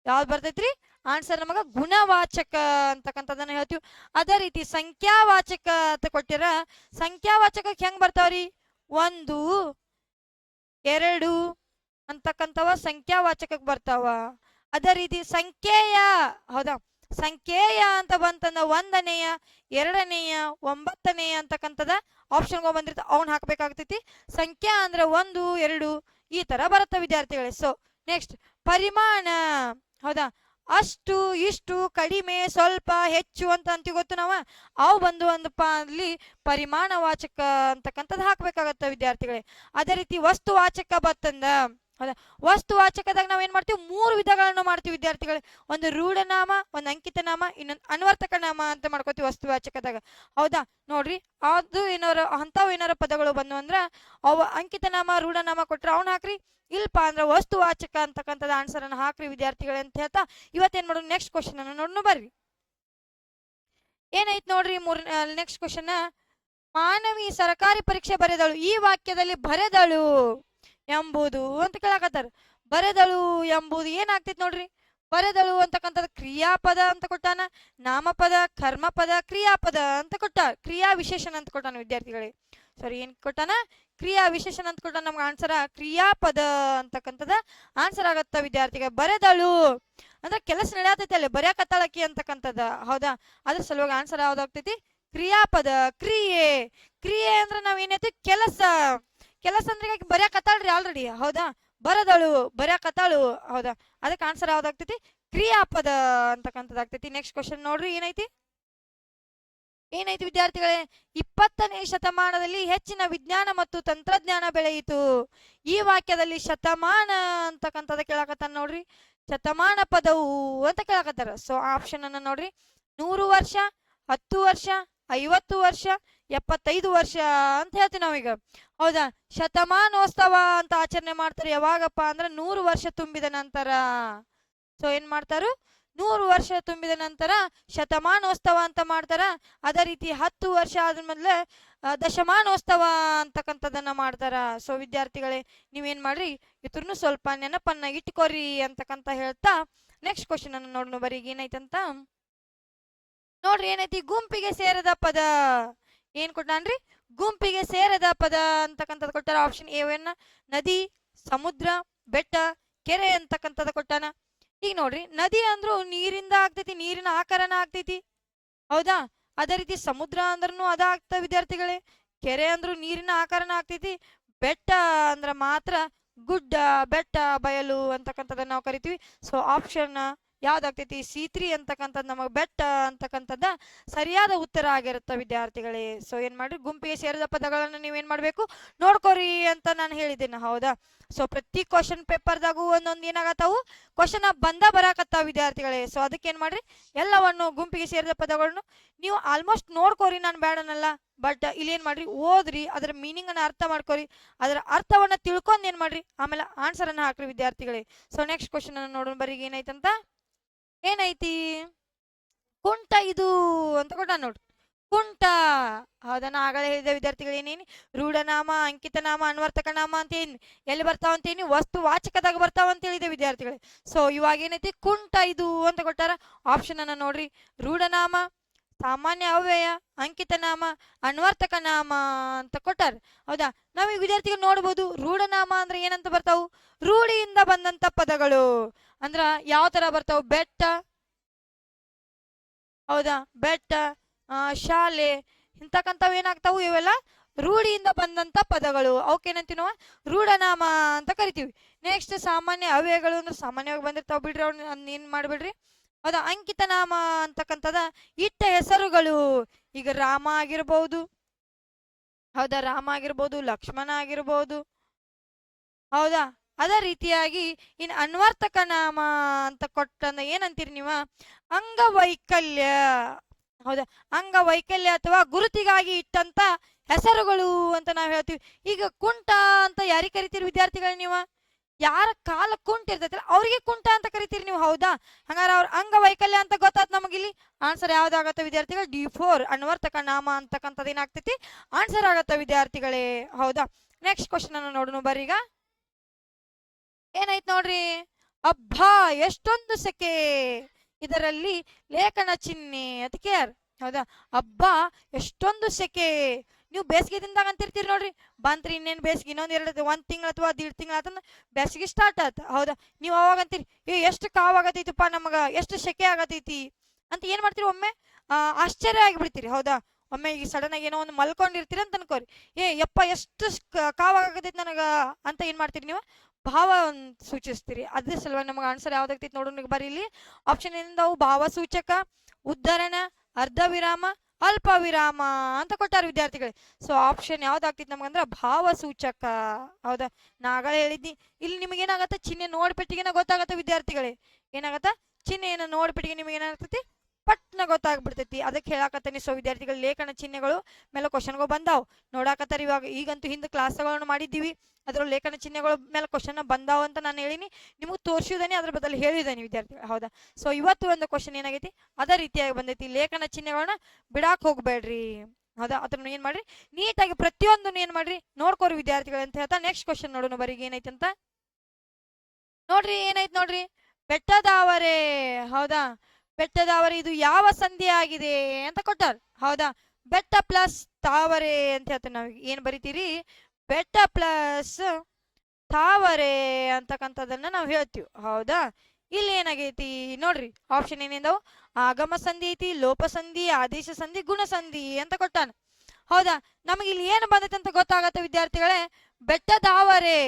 ಯಾವ್ದು ಬರ್ತೈತ್ರಿ ಆನ್ಸರ್? ನಮಗ ಗುಣವಾಚಕ ಅಂತಕ್ಕಂಥದ್ದನ್ನ ಹೇಳ್ತೀವಿ. ಅದೇ ರೀತಿ ಸಂಖ್ಯಾವಾಚಕ ಅಂತ ಕೊಟ್ಟಿರ. ಸಂಖ್ಯಾವಾಚಕಕ್ಕೆ ಹೆಂಗ್ ಬರ್ತಾವ್ರಿ? 1, 2 ಅಂತಕ್ಕಂಥವ ಸಂಖ್ಯಾವಾಚಕಕ್ಕೆ ಬರ್ತಾವ. ಅದೇ ರೀತಿ ಸಂಖ್ಯೆಯ. ಹೌದಾ? ಸಂಖ್ಯೆಯ ಅಂತ ಬಂತಂದ 1ನೇಯ, 2ನೇಯ, 9ನೇಯ ಅಂತಕ್ಕಂಥದ ಆಪ್ಷನ್ ಬಂದಿರ್ತ ಅವ್ನ ಹಾಕ್ಬೇಕಾಗ್ತೈತಿ. ಸಂಖ್ಯಾ ಅಂದ್ರೆ 1, 2 ಈ ತರ ಬರುತ್ತೆ ವಿದ್ಯಾರ್ಥಿಗಳೇ. ಸೊ ನೆಕ್ಸ್ಟ್ ಪರಿಮಾಣ. ಹೌದಾ? ಅಷ್ಟು, ಇಷ್ಟು, ಕಡಿಮೆ, ಸ್ವಲ್ಪ, ಹೆಚ್ಚು ಅಂತ ಅಂತೀವಿ ಗೊತ್ತು ನಾವು. ಅವು ಬಂದು ಒಂದಪ್ಪ ಅಲ್ಲಿ ಪರಿಮಾಣವಾಚಕ ಅಂತಕ್ಕಂಥದ್ದು ಹಾಕ್ಬೇಕಾಗತ್ತ ವಿದ್ಯಾರ್ಥಿಗಳೇ. ಅದೇ ರೀತಿ ವಸ್ತುವಾಚಕ ಬತ್ತಂದ. ಹೌದಾ? ವಸ್ತುವಾಚಕದಾಗ ನಾವ್ ಏನ್ ಮಾಡ್ತೀವಿ? 3 ವಿಧಗಳನ್ನು ಮಾಡ್ತೀವಿ ವಿದ್ಯಾರ್ಥಿಗಳೇ. ಒಂದು ರೂಢನಾಮ, ಒಂದು ಅಂಕಿತ ನಾಮ, ಇನ್ನೊಂದು ಅನ್ವರ್ತಕ ನಾಮ ಅಂತ ಮಾಡ್ಕೋತೀವಿ ವಸ್ತುವಾಚಕದಾಗ. ಹೌದಾ? ನೋಡ್ರಿ, ಅದು ಅಂತಾವ್ ಏನಾರ ಪದಗಳು ಬಂದು ಅಂದ್ರ ಅವ ಅಂಕಿತ ನಾಮ, ರೂಢನಾಮ ಕೊಟ್ರ ಅವ್ನ ಹಾಕ್ರಿ. ಇಲ್ಪ ಅಂದ್ರೆ ವಸ್ತುವಾಚಕ ಅಂತಕ್ಕಂಥದ್ದು ಆನ್ಸರ್ ಅನ್ನ ಹಾಕ್ರಿ ವಿದ್ಯಾರ್ಥಿಗಳೇ ಅಂತ ಹೇಳ್ತಾ ಇವತ್ತೇನ್ ಮಾಡೋಣ, ನೆಕ್ಸ್ಟ್ ಕ್ವಶನ್ ಅನ್ನ ನೋಡೋಣ ಬರ್ರಿ. ಏನೈತ್ ನೋಡ್ರಿ ನೆಕ್ಸ್ಟ್ ಕ್ವಶನ್. ಮಾನವಿ ಸರ್ಕಾರಿ ಪರೀಕ್ಷೆ ಬರೆದಳು, ಈ ವಾಕ್ಯದಲ್ಲಿ ಬರೆದಳು ಎಂಬುದು ಅಂತ ಕೇಳಕತ್ತಾರ. ಬರೆದಳು ಎಂಬುದು ಏನಾಗ್ತೈತಿ ನೋಡ್ರಿ. ಬರೆದಳು ಅಂತಕ್ಕಂಥದ್ದು ಕ್ರಿಯಾಪದ ಅಂತ ಕೊಟ್ಟಾನ, ನಾಮಪದ, ಕರ್ಮಪದ, ಕ್ರಿಯಾಪದ ಅಂತ ಕೊಟ್ಟ, ಕ್ರಿಯಾ ವಿಶೇಷಣ ಅಂತ ಕೊಟ್ಟಾನ ವಿದ್ಯಾರ್ಥಿಗಳಿಗೆ. ಸಾರಿ, ಏನ್ ಕೊಟ್ಟಾನ? ಕ್ರಿಯಾ ವಿಶೇಷಣ ಅಂತ ಕೊಟ್ಟಾನ. ನಮ್ಗೆ ಆನ್ಸರ್ ಕ್ರಿಯಾಪದ ಅಂತಕ್ಕಂಥದ ಆನ್ಸರ್ ಆಗತ್ತ ವಿದ್ಯಾರ್ಥಿಗೆ. ಬರೆದಳು ಅಂದ್ರೆ ಕೆಲಸ ನಡೆಯತೈತಿ ಅಲ್ಲಿ, ಬರೆಯಕತ್ತಾಳಕಿ ಅಂತಕ್ಕಂಥದ್ದು. ಹೌದಾ? ಅದ್ರ ಸಲುವಾಗಿ ಆನ್ಸರ್ ಯಾವ್ದಾಗ್ತೈತಿ? ಕ್ರಿಯಾಪದ. ಕ್ರಿಯೆ, ಕ್ರಿಯೆ ಅಂದ್ರೆ ನಾವ್ ಏನೈತಿ? ಕೆಲಸ. ಕೆಲಸ ಅಂದ್ರೆ ಬರೆಯಕತ್ತಾಳ್ರಿ ಆಲ್ರೆಡಿ. ಹೌದಾ? ಬರದಳು, ಬರೆಯಕತ್ತಾಳು. ಹೌದಾ? ಅದಕ್ಕೆ ಆನ್ಸರ್ ಯಾವ್ದಾಗ್ತೈತಿ? ಕ್ರಿಯಾಪದ ಅಂತಕ್ಕಂಥದ್ದಾಗ್ತೈತಿ. ನೆಕ್ಸ್ಟ್ ಕ್ವಶನ್ ನೋಡ್ರಿ, ಏನೈತಿ ವಿದ್ಯಾರ್ಥಿಗಳೇ? 20ನೇ ಶತಮಾನದಲ್ಲಿ ಹೆಚ್ಚಿನ ವಿಜ್ಞಾನ ಮತ್ತು ತಂತ್ರಜ್ಞಾನ ಬೆಳೆಯಿತು, ಈ ವಾಕ್ಯದಲ್ಲಿ ಶತಮಾನ ಅಂತಕ್ಕಂಥದ್ದು ಕೇಳಕತ್ತಾನ ನೋಡ್ರಿ. ಶತಮಾನ ಪದವು ಅಂತ ಕೇಳಕತ್ತಾರ. ಸೊ ಆಪ್ಷನ್ ಅನ್ನ ನೋಡ್ರಿ. 100 ವರ್ಷ, 10 ವರ್ಷ, 50 ವರ್ಷ, 75 ವರ್ಷ ಅಂತ ಹೇಳ್ತೀವಿ ನಾವೀಗ. ಹೌದಾ? ಶತಮಾನೋತ್ಸವ ಅಂತ ಆಚರಣೆ ಮಾಡ್ತಾರೆ ಯಾವಾಗಪ್ಪ ಅಂದ್ರೆ 100 ವರ್ಷ ತುಂಬಿದ ನಂತರ. ಸೊ ಏನ್ ಮಾಡ್ತಾರು? 100 ವರ್ಷ ತುಂಬಿದ ನಂತರ ಶತಮಾನೋತ್ಸವ ಅಂತ ಮಾಡ್ತಾರ. ಅದೇ ರೀತಿ 10 ವರ್ಷ ಆದ್ಮೇಲೆ ದಶಮಾನೋತ್ಸವ ಅಂತಕ್ಕಂಥದ್ದನ್ನ ಮಾಡ್ತಾರ. ಸೊ ವಿದ್ಯಾರ್ಥಿಗಳೇ, ನೀವೇನ್ ಮಾಡ್ರಿ, ಇದ್ರನ್ನು ಸ್ವಲ್ಪ ನೆನಪನ್ನ ಇಟ್ಕೋರಿ ಅಂತಕ್ಕಂತ ಹೇಳ್ತಾ ನೆಕ್ಸ್ಟ್ ಕ್ವಶನ್ ಅನ್ನ ನೋಡೋಣ. ಬರೀ ಏನೈತಂತ ನೋಡ್ರಿ. ಏನೈತಿ? ಗುಂಪಿಗೆ ಸೇರದ ಪದ. ಏನ್ ಕೊಟ್ಟಾನ್ರಿ? ಗುಂಪಿಗೆ ಸೇರದ ಪದ ಅಂತಕ್ಕಂಥದ್ದು ಕೊಟ್ಟಾರ. ಆಪ್ಷನ್ ಎವನ್ನ ನದಿ, ಸಮುದ್ರ, ಬೆಟ್ಟ, ಕೆರೆ ಅಂತಕ್ಕಂಥದ್ದು ಕೊಟ್ಟಾನ. ಈಗ ನೋಡ್ರಿ, ನದಿ ಅಂದ್ರೂ ನೀರಿಂದ ಆಗ್ತೈತಿ, ನೀರಿನ ಆಕಾರನ ಆಗ್ತೈತಿ. ಹೌದಾ? ಅದೇ ರೀತಿ ಸಮುದ್ರ ಅಂದ್ರೂ ಅದ ಆಗ್ತ ವಿದ್ಯಾರ್ಥಿಗಳೇ. ಕೆರೆ ಅಂದ್ರೂ ನೀರಿನ ಆಕಾರನ ಆಗ್ತೈತಿ. ಬೆಟ್ಟ ಅಂದ್ರ ಮಾತ್ರ ಗುಡ್ಡ, ಬೆಟ್ಟ, ಬಯಲು ಅಂತಕ್ಕಂಥದ್ದನ್ನ ನಾವು ಕರಿತೀವಿ. So option ಯಾವ್ದಾಗ್ತೈತಿ? C3 ಅಂತಕ್ಕಂಥದ್ದು ನಮಗ್ ಬೆಟ್ಟ ಅಂತಕ್ಕಂಥದ್ದ ಸರಿಯಾದ ಉತ್ತರ ಆಗಿರುತ್ತ ವಿದ್ಯಾರ್ಥಿಗಳೇ. ಸೊ ಏನ್ ಮಾಡ್ರಿ, ಗುಂಪಿಗೆ ಸೇರಿದ ಪದಗಳನ್ನ ನೀವೇನ್ ಮಾಡ್ಬೇಕು? ನೋಡ್ಕೋರಿ ಅಂತ ನಾನು ಹೇಳಿದ್ದೇನೆ. ಹೌದಾ? ಸೊ ಪ್ರತಿ ಕ್ವಶನ್ ಪೇಪರ್ದಾಗೂ ಒಂದೊಂದು ಏನಾಗತ್ತಾವು ಕ್ವಶನ್ ಬರಾಕತ್ತಾವ ವಿದ್ಯಾರ್ಥಿಗಳೇ. ಸೊ ಅದಕ್ಕೆ ಏನ್ ಮಾಡ್ರಿ, ಎಲ್ಲವನ್ನು ಗುಂಪಿಗೆ ಸೇರಿದ ಪದಗಳನ್ನು ನೀವು ಆಲ್ಮೋಸ್ಟ್ ನೋಡ್ಕೋರಿ, ನಾನು ಬೇಡನಲ್ಲ. ಬಟ್ ಇಲ್ಲಿ ಏನ್ ಮಾಡ್ರಿ, ಓದ್ರಿ, ಅದರ ಮೀನಿಂಗ್ ಅನ್ನ ಅರ್ಥ ಮಾಡ್ಕೋರಿ, ಅದರ ಅರ್ಥವನ್ನ ತಿಳ್ಕೊಂಡ್ ಏನ್ ಮಾಡ್ರಿ, ಆಮೇಲೆ ಆನ್ಸರ್ ಅನ್ನ ಹಾಕ್ರಿ ವಿದ್ಯಾರ್ಥಿಗಳೇ. ಸೊ ನೆಕ್ಸ್ಟ್ ಕ್ವಶನ್ ಅನ್ನ ನೋಡೋಣ. ಬರೀ ಏನೈತಂತ, ಏನೈತಿ? ಕುಂಟ ಇದು ಅಂತ ಕೊಟ್ಟ ನೋಡ್ರಿ. ಕುಂಟ. ಹೌದನ್ನ ಆಗಲೇ ಹೇಳಿದ ವಿದ್ಯಾರ್ಥಿಗಳು. ಏನೇನಿ? ರೂಢನಾಮ, ಅಂಕಿತ ನಾಮ, ಅನ್ವರ್ತಕ ನಾಮ ಅಂತ ಏನ್ ಎಲ್ಲಿ ಬರ್ತಾವ ಅಂತ ಏನಿ? ವಸ್ತು ವಾಚಕದಾಗ ಬರ್ತಾವ ಅಂತ ಹೇಳಿದೆ ವಿದ್ಯಾರ್ಥಿಗಳೇ. ಸೊ ಇವಾಗ ಏನೈತಿ? ಕುಂಟ ಇದು ಅಂತ ಕೊಟ್ಟಾರ. ಆಪ್ಷನ್ ಅನ್ನ ನೋಡ್ರಿ. ರೂಢನಾಮ, ಸಾಮಾನ್ಯ ಅವ್ಯಯ, ಅಂಕಿತ ನಾಮ, ಅನ್ವರ್ತಕ ನಾಮ ಅಂತ ಕೊಟ್ಟಾರ. ಹೌದಾ? ನಾವೀಗ ವಿದ್ಯಾರ್ಥಿಗಳು ನೋಡ್ಬೋದು, ರೂಢನಾಮ ಅಂದ್ರೆ ಏನಂತ ಬರ್ತಾವು? ರೂಢಿಯಿಂದ ಬಂದಂತ ಪದಗಳು. ಅಂದ್ರ ಯಾವ ತರ ಬರ್ತಾವು? ಬೆಟ್ಟ, ಹೌದಾ, ಬೆಟ್ಟ, ಶಾಲೆ ಇಂತಕ್ಕಂಥವು ಏನಾಗ್ತಾವು? ಇವೆಲ್ಲ ರೂಢಿಯಿಂದ ಬಂದಂತ ಪದಗಳು. ಅವಕ್ಕೇನಂತೀವಿ ನಾವು? ರೂಢನಾಮ ಅಂತ ಕರಿತೀವಿ. ನೆಕ್ಸ್ಟ್ ಸಾಮಾನ್ಯ ಅವ್ಯಯಗಳು ಅಂದ್ರೆ ಸಾಮಾನ್ಯವಾಗಿ ಬಂದಿರ್ತಾವ ಬಿಡ್ರಿ, ಅವ್ನ ಏನ್ ಮಾಡ್ಬಿಡ್ರಿ. ಹೌದಾ? ಅಂಕಿತ ನಾಮ ಅಂತಕ್ಕಂಥದ ಇಟ್ಟ ಹೆಸರುಗಳು. ಈಗ ರಾಮ ಆಗಿರ್ಬಹುದು, ಹೌದಾ, ರಾಮ ಆಗಿರ್ಬೋದು, ಲಕ್ಷ್ಮಣ ಆಗಿರ್ಬೋದು. ಹೌದಾ? ಅದೇ ರೀತಿಯಾಗಿ ಇನ್ ಅನ್ವರ್ತಕ ನಾಮ ಅಂತ ಕೊಟ್ಟಂದ ಏನಂತೀರಿ ನೀವು? ಅಂಗವೈಕಲ್ಯ. ಹೌದಾ? ಅಂಗವೈಕಲ್ಯ ಅಥವಾ ಗುರುತಿಗಾಗಿ ಇಟ್ಟಂತ ಹೆಸರುಗಳು ಅಂತ ನಾವ್ ಹೇಳ್ತೀವಿ. ಈಗ ಕುಂಟ ಅಂತ ಯಾರಿಗೆ ಕರಿತೀರಿ ವಿದ್ಯಾರ್ಥಿಗಳು ನೀವು? ಯಾರ ಕಾಲ ಕುಂಟ ಇರ್ತೈತಿಲ್ಲ ಅವ್ರಿಗೆ ಕುಂಟ ಅಂತ ಕರಿತೀರಿ ನೀವು. ಹೌದಾ? ಹಂಗಾರೆ ಅವ್ರ ಅಂಗವೈಕಲ್ಯ ಅಂತ ಗೊತ್ತಾತ್ ನಮಗಿಲ್ಲಿ. ಆನ್ಸರ್ ಯಾವ್ದಾಗತ್ತ ವಿದ್ಯಾರ್ಥಿಗಳು? D4 ಅನ್ವರ್ತಕ ನಾಮ ಅಂತಕ್ಕಂಥದ್ದು ಏನಾಗ್ತೈತಿ? ಆನ್ಸರ್ ಆಗತ್ತ ವಿದ್ಯಾರ್ಥಿಗಳೇ. ಹೌದಾ? ನೆಕ್ಸ್ಟ್ ಕ್ವಶನ್ ಅನ್ನು ನೋಡೋಣ ಬರ್ರೀಗ. ಏನಾಯ್ತು ನೋಡ್ರಿ, ಅಬ್ಬಾ ಎಷ್ಟೊಂದು ಸೆಕೆ, ಇದರಲ್ಲಿ ಲೇಖನ ಚಿಹ್ನೆ ಅಂತ ಕೇರ್. ಹೌದಾ? ಅಬ್ಬಾ ಎಷ್ಟೊಂದು ಸೆಕೆ. ನೀವು ಬೇಸಿಗೆ ದಿನದಾಗ ಅಂತಿರ್ತೀರಿ ನೋಡ್ರಿ, ಬಂತ್ರಿ ಇನ್ನೇನು ಬೇಸಿಗೆ, ಇನ್ನೊಂದು 1 ತಿಂಗಳು ಅಥವಾ 1.5 ತಿಂಗಳು ಆತಂದ್ರೆ ಬೇಸಿಗೆ ಸ್ಟಾರ್ಟ್ ಆತ. ಹೌದಾ? ನೀವು ಅವಾಗ ಅಂತೀರಿ, ಎಷ್ಟು ಕಾವಾಗತೈತಿಪ್ಪ ನಮಗ, ಎಷ್ಟು ಸೆಕೆ ಆಗತೈತಿ ಅಂತ ಏನ್ ಮಾಡ್ತೀರಿ, ಒಮ್ಮೆ ಆಶ್ಚರ್ಯ ಆಗಿಬಿಡ್ತೀರಿ. ಹೌದಾ? ಒಮ್ಮೆ ಈಗ ಸಡನ್ ಆಗಿ ಏನೋ ಒಂದು ಮಲ್ಕೊಂಡಿರ್ತೀರಿ ಅಂತ ಅನ್ಕೋರಿ, ಯಪ್ಪ ಎಷ್ಟು ಕಾವಾಗತೈತಿ ನನಗ ಅಂತ ಏನ್ ಮಾಡ್ತೀರಿ ನೀವು? ಭಾವ ಸೂಚಿಸ್ತೀರಿ. ಅದ್ರ ಸಲುವಾಗಿ ನಮಗೆ ಆನ್ಸರ್ ಯಾವ್ದಾಗ್ತೈತಿ ನೋಡೋಣ ಬರೀ ಇಲ್ಲಿ. ಆಪ್ಷನ್ ಏನಿದಾವು? ಭಾವಸೂಚಕ, ಉದ್ಧರಣ, ಅರ್ಧ ವಿರಾಮ, ಅಲ್ಪ ವಿರಾಮ ಅಂತ ಕೊಟ್ಟಾರ ವಿದ್ಯಾರ್ಥಿಗಳೇ. ಸೊ ಆಪ್ಷನ್ ಯಾವ್ದಾಗ್ತೈತಿ ನಮಗಂದ್ರ ಭಾವಸೂಚಕ. ಹೌದಾ? ನಾ ಆಗಲೇ ಹೇಳಿದ್ನಿ, ಇಲ್ಲಿ ನಿಮಗೆ ಏನಾಗತ್ತ, ಚಿಹ್ನೆ ನೋಡ್ಬಿಟ್ಟಿಗೆನ ಗೊತ್ತಾಗತ್ತ ವಿದ್ಯಾರ್ಥಿಗಳೇ. ಏನಾಗತ್ತ? ಚಿಹ್ನೆಯನ್ನ ನೋಡ್ಬಿಟ್ಟಿಗೆ ನಿಮಗೆ ಏನಾಗ್ತೈತಿ? ಪಟ್ನ ಗೊತ್ತಾಗ್ಬಿಡ್ತೈತಿ. ಅದಕ್ಕೆ ಹೇಳಾಕತ್ತೀನಿ. ಸೊ ವಿದ್ಯಾರ್ಥಿಗಳು ಲೇಖನ ಚಿಹ್ನೆಗಳು ಮೇಲೆ ಕ್ವಶನ್ಗಳು ಬಂದಾವ್ ನೋಡಾಕತ್ತಾರ. ಇವಾಗ ಈಗಂತೂ ಹಿಂದೆ ಕ್ಲಾಸ್ಗಳನ್ನು ಮಾಡಿದ್ದೀವಿ, ಅದ್ರ ಲೇಖನ ಚಿಹ್ನೆಗಳು ಮೇಲೆ ಕ್ವಶನ್ ಬಂದಾವ ಅಂತ ನಾನು ಹೇಳಿನಿ, ನಿಮಗೆ ತೋರಿಸಿದಾನೆ, ಅದ್ರ ಬದಲು ಹೇಳಿದಾನೆ ವಿದ್ಯಾರ್ಥಿಗಳು. ಹೌದಾ? ಸೊ ಇವತ್ತು ಒಂದು ಕ್ವಶನ್ ಏನಾಗೈತಿ ಅದೇ ರೀತಿಯಾಗಿ ಬಂದೈತಿ. ಲೇಖನ ಚಿಹ್ನೆಗಳನ್ನ ಬಿಡಾಕ್ ಹೋಗ್ಬೇಡ್ರಿ. ಹೌದಾ? ಅದನ್ನ ಏನ್ ಮಾಡ್ರಿ, ನೀಟಾಗಿ ಪ್ರತಿಯೊಂದನ್ನು ಏನ್ ಮಾಡ್ರಿ ನೋಡ್ಕೋರಿ ವಿದ್ಯಾರ್ಥಿಗಳು ಅಂತ ಹೇಳ್ತಾ ನೆಕ್ಸ್ಟ್ ಕ್ವಶನ್ ನೋಡೋಣ ಬರೀ ಏನೈತಿ ಅಂತ. ನೋಡ್ರಿ ಏನೈತಿ ನೋಡ್ರಿ, ಬೆಟ್ಟದಾವರೆ. ಹೌದಾ? ಬೆಟ್ಟದಾವರೆ ಇದು ಯಾವ ಸಂಧಿ ಆಗಿದೆ ಅಂತ ಕೊಟ್ಟಾರ. ಹೌದಾ? ಬೆಟ್ಟ ಪ್ಲಸ್ ತಾವರೆ ಅಂತ ಹೇಳ್ತೀವಿ. ನಾವ್ ಏನ್ ಬರಿತೀರಿ, ಬೆಟ್ಟ ಪ್ಲಸ್ ತಾವರೆ ಅಂತಕ್ಕಂಥದನ್ನ ನಾವು ಹೇಳ್ತೀವಿ. ಹೌದಾ? ಇಲ್ಲಿ ಏನಾಗೈತಿ ನೋಡ್ರಿ, ಆಪ್ಷನ್ ಏನಿದಾವು, ಆಗಮ ಸಂಧಿ ಐತಿ, ಲೋಪ ಸಂಧಿ, ಆದೇಶ ಸಂಧಿ, ಗುಣ ಸಂಧಿ ಅಂತ ಕೊಟ್ಟಾನ. ಹೌದಾ? ನಮಗೆ ಇಲ್ಲಿ ಏನು ಬಂದೈತಿ ಅಂತ ಗೊತ್ತಾಗತ್ತೆ ವಿದ್ಯಾರ್ಥಿಗಳೇ. ಬೆಟ್ಟದಾವರೆ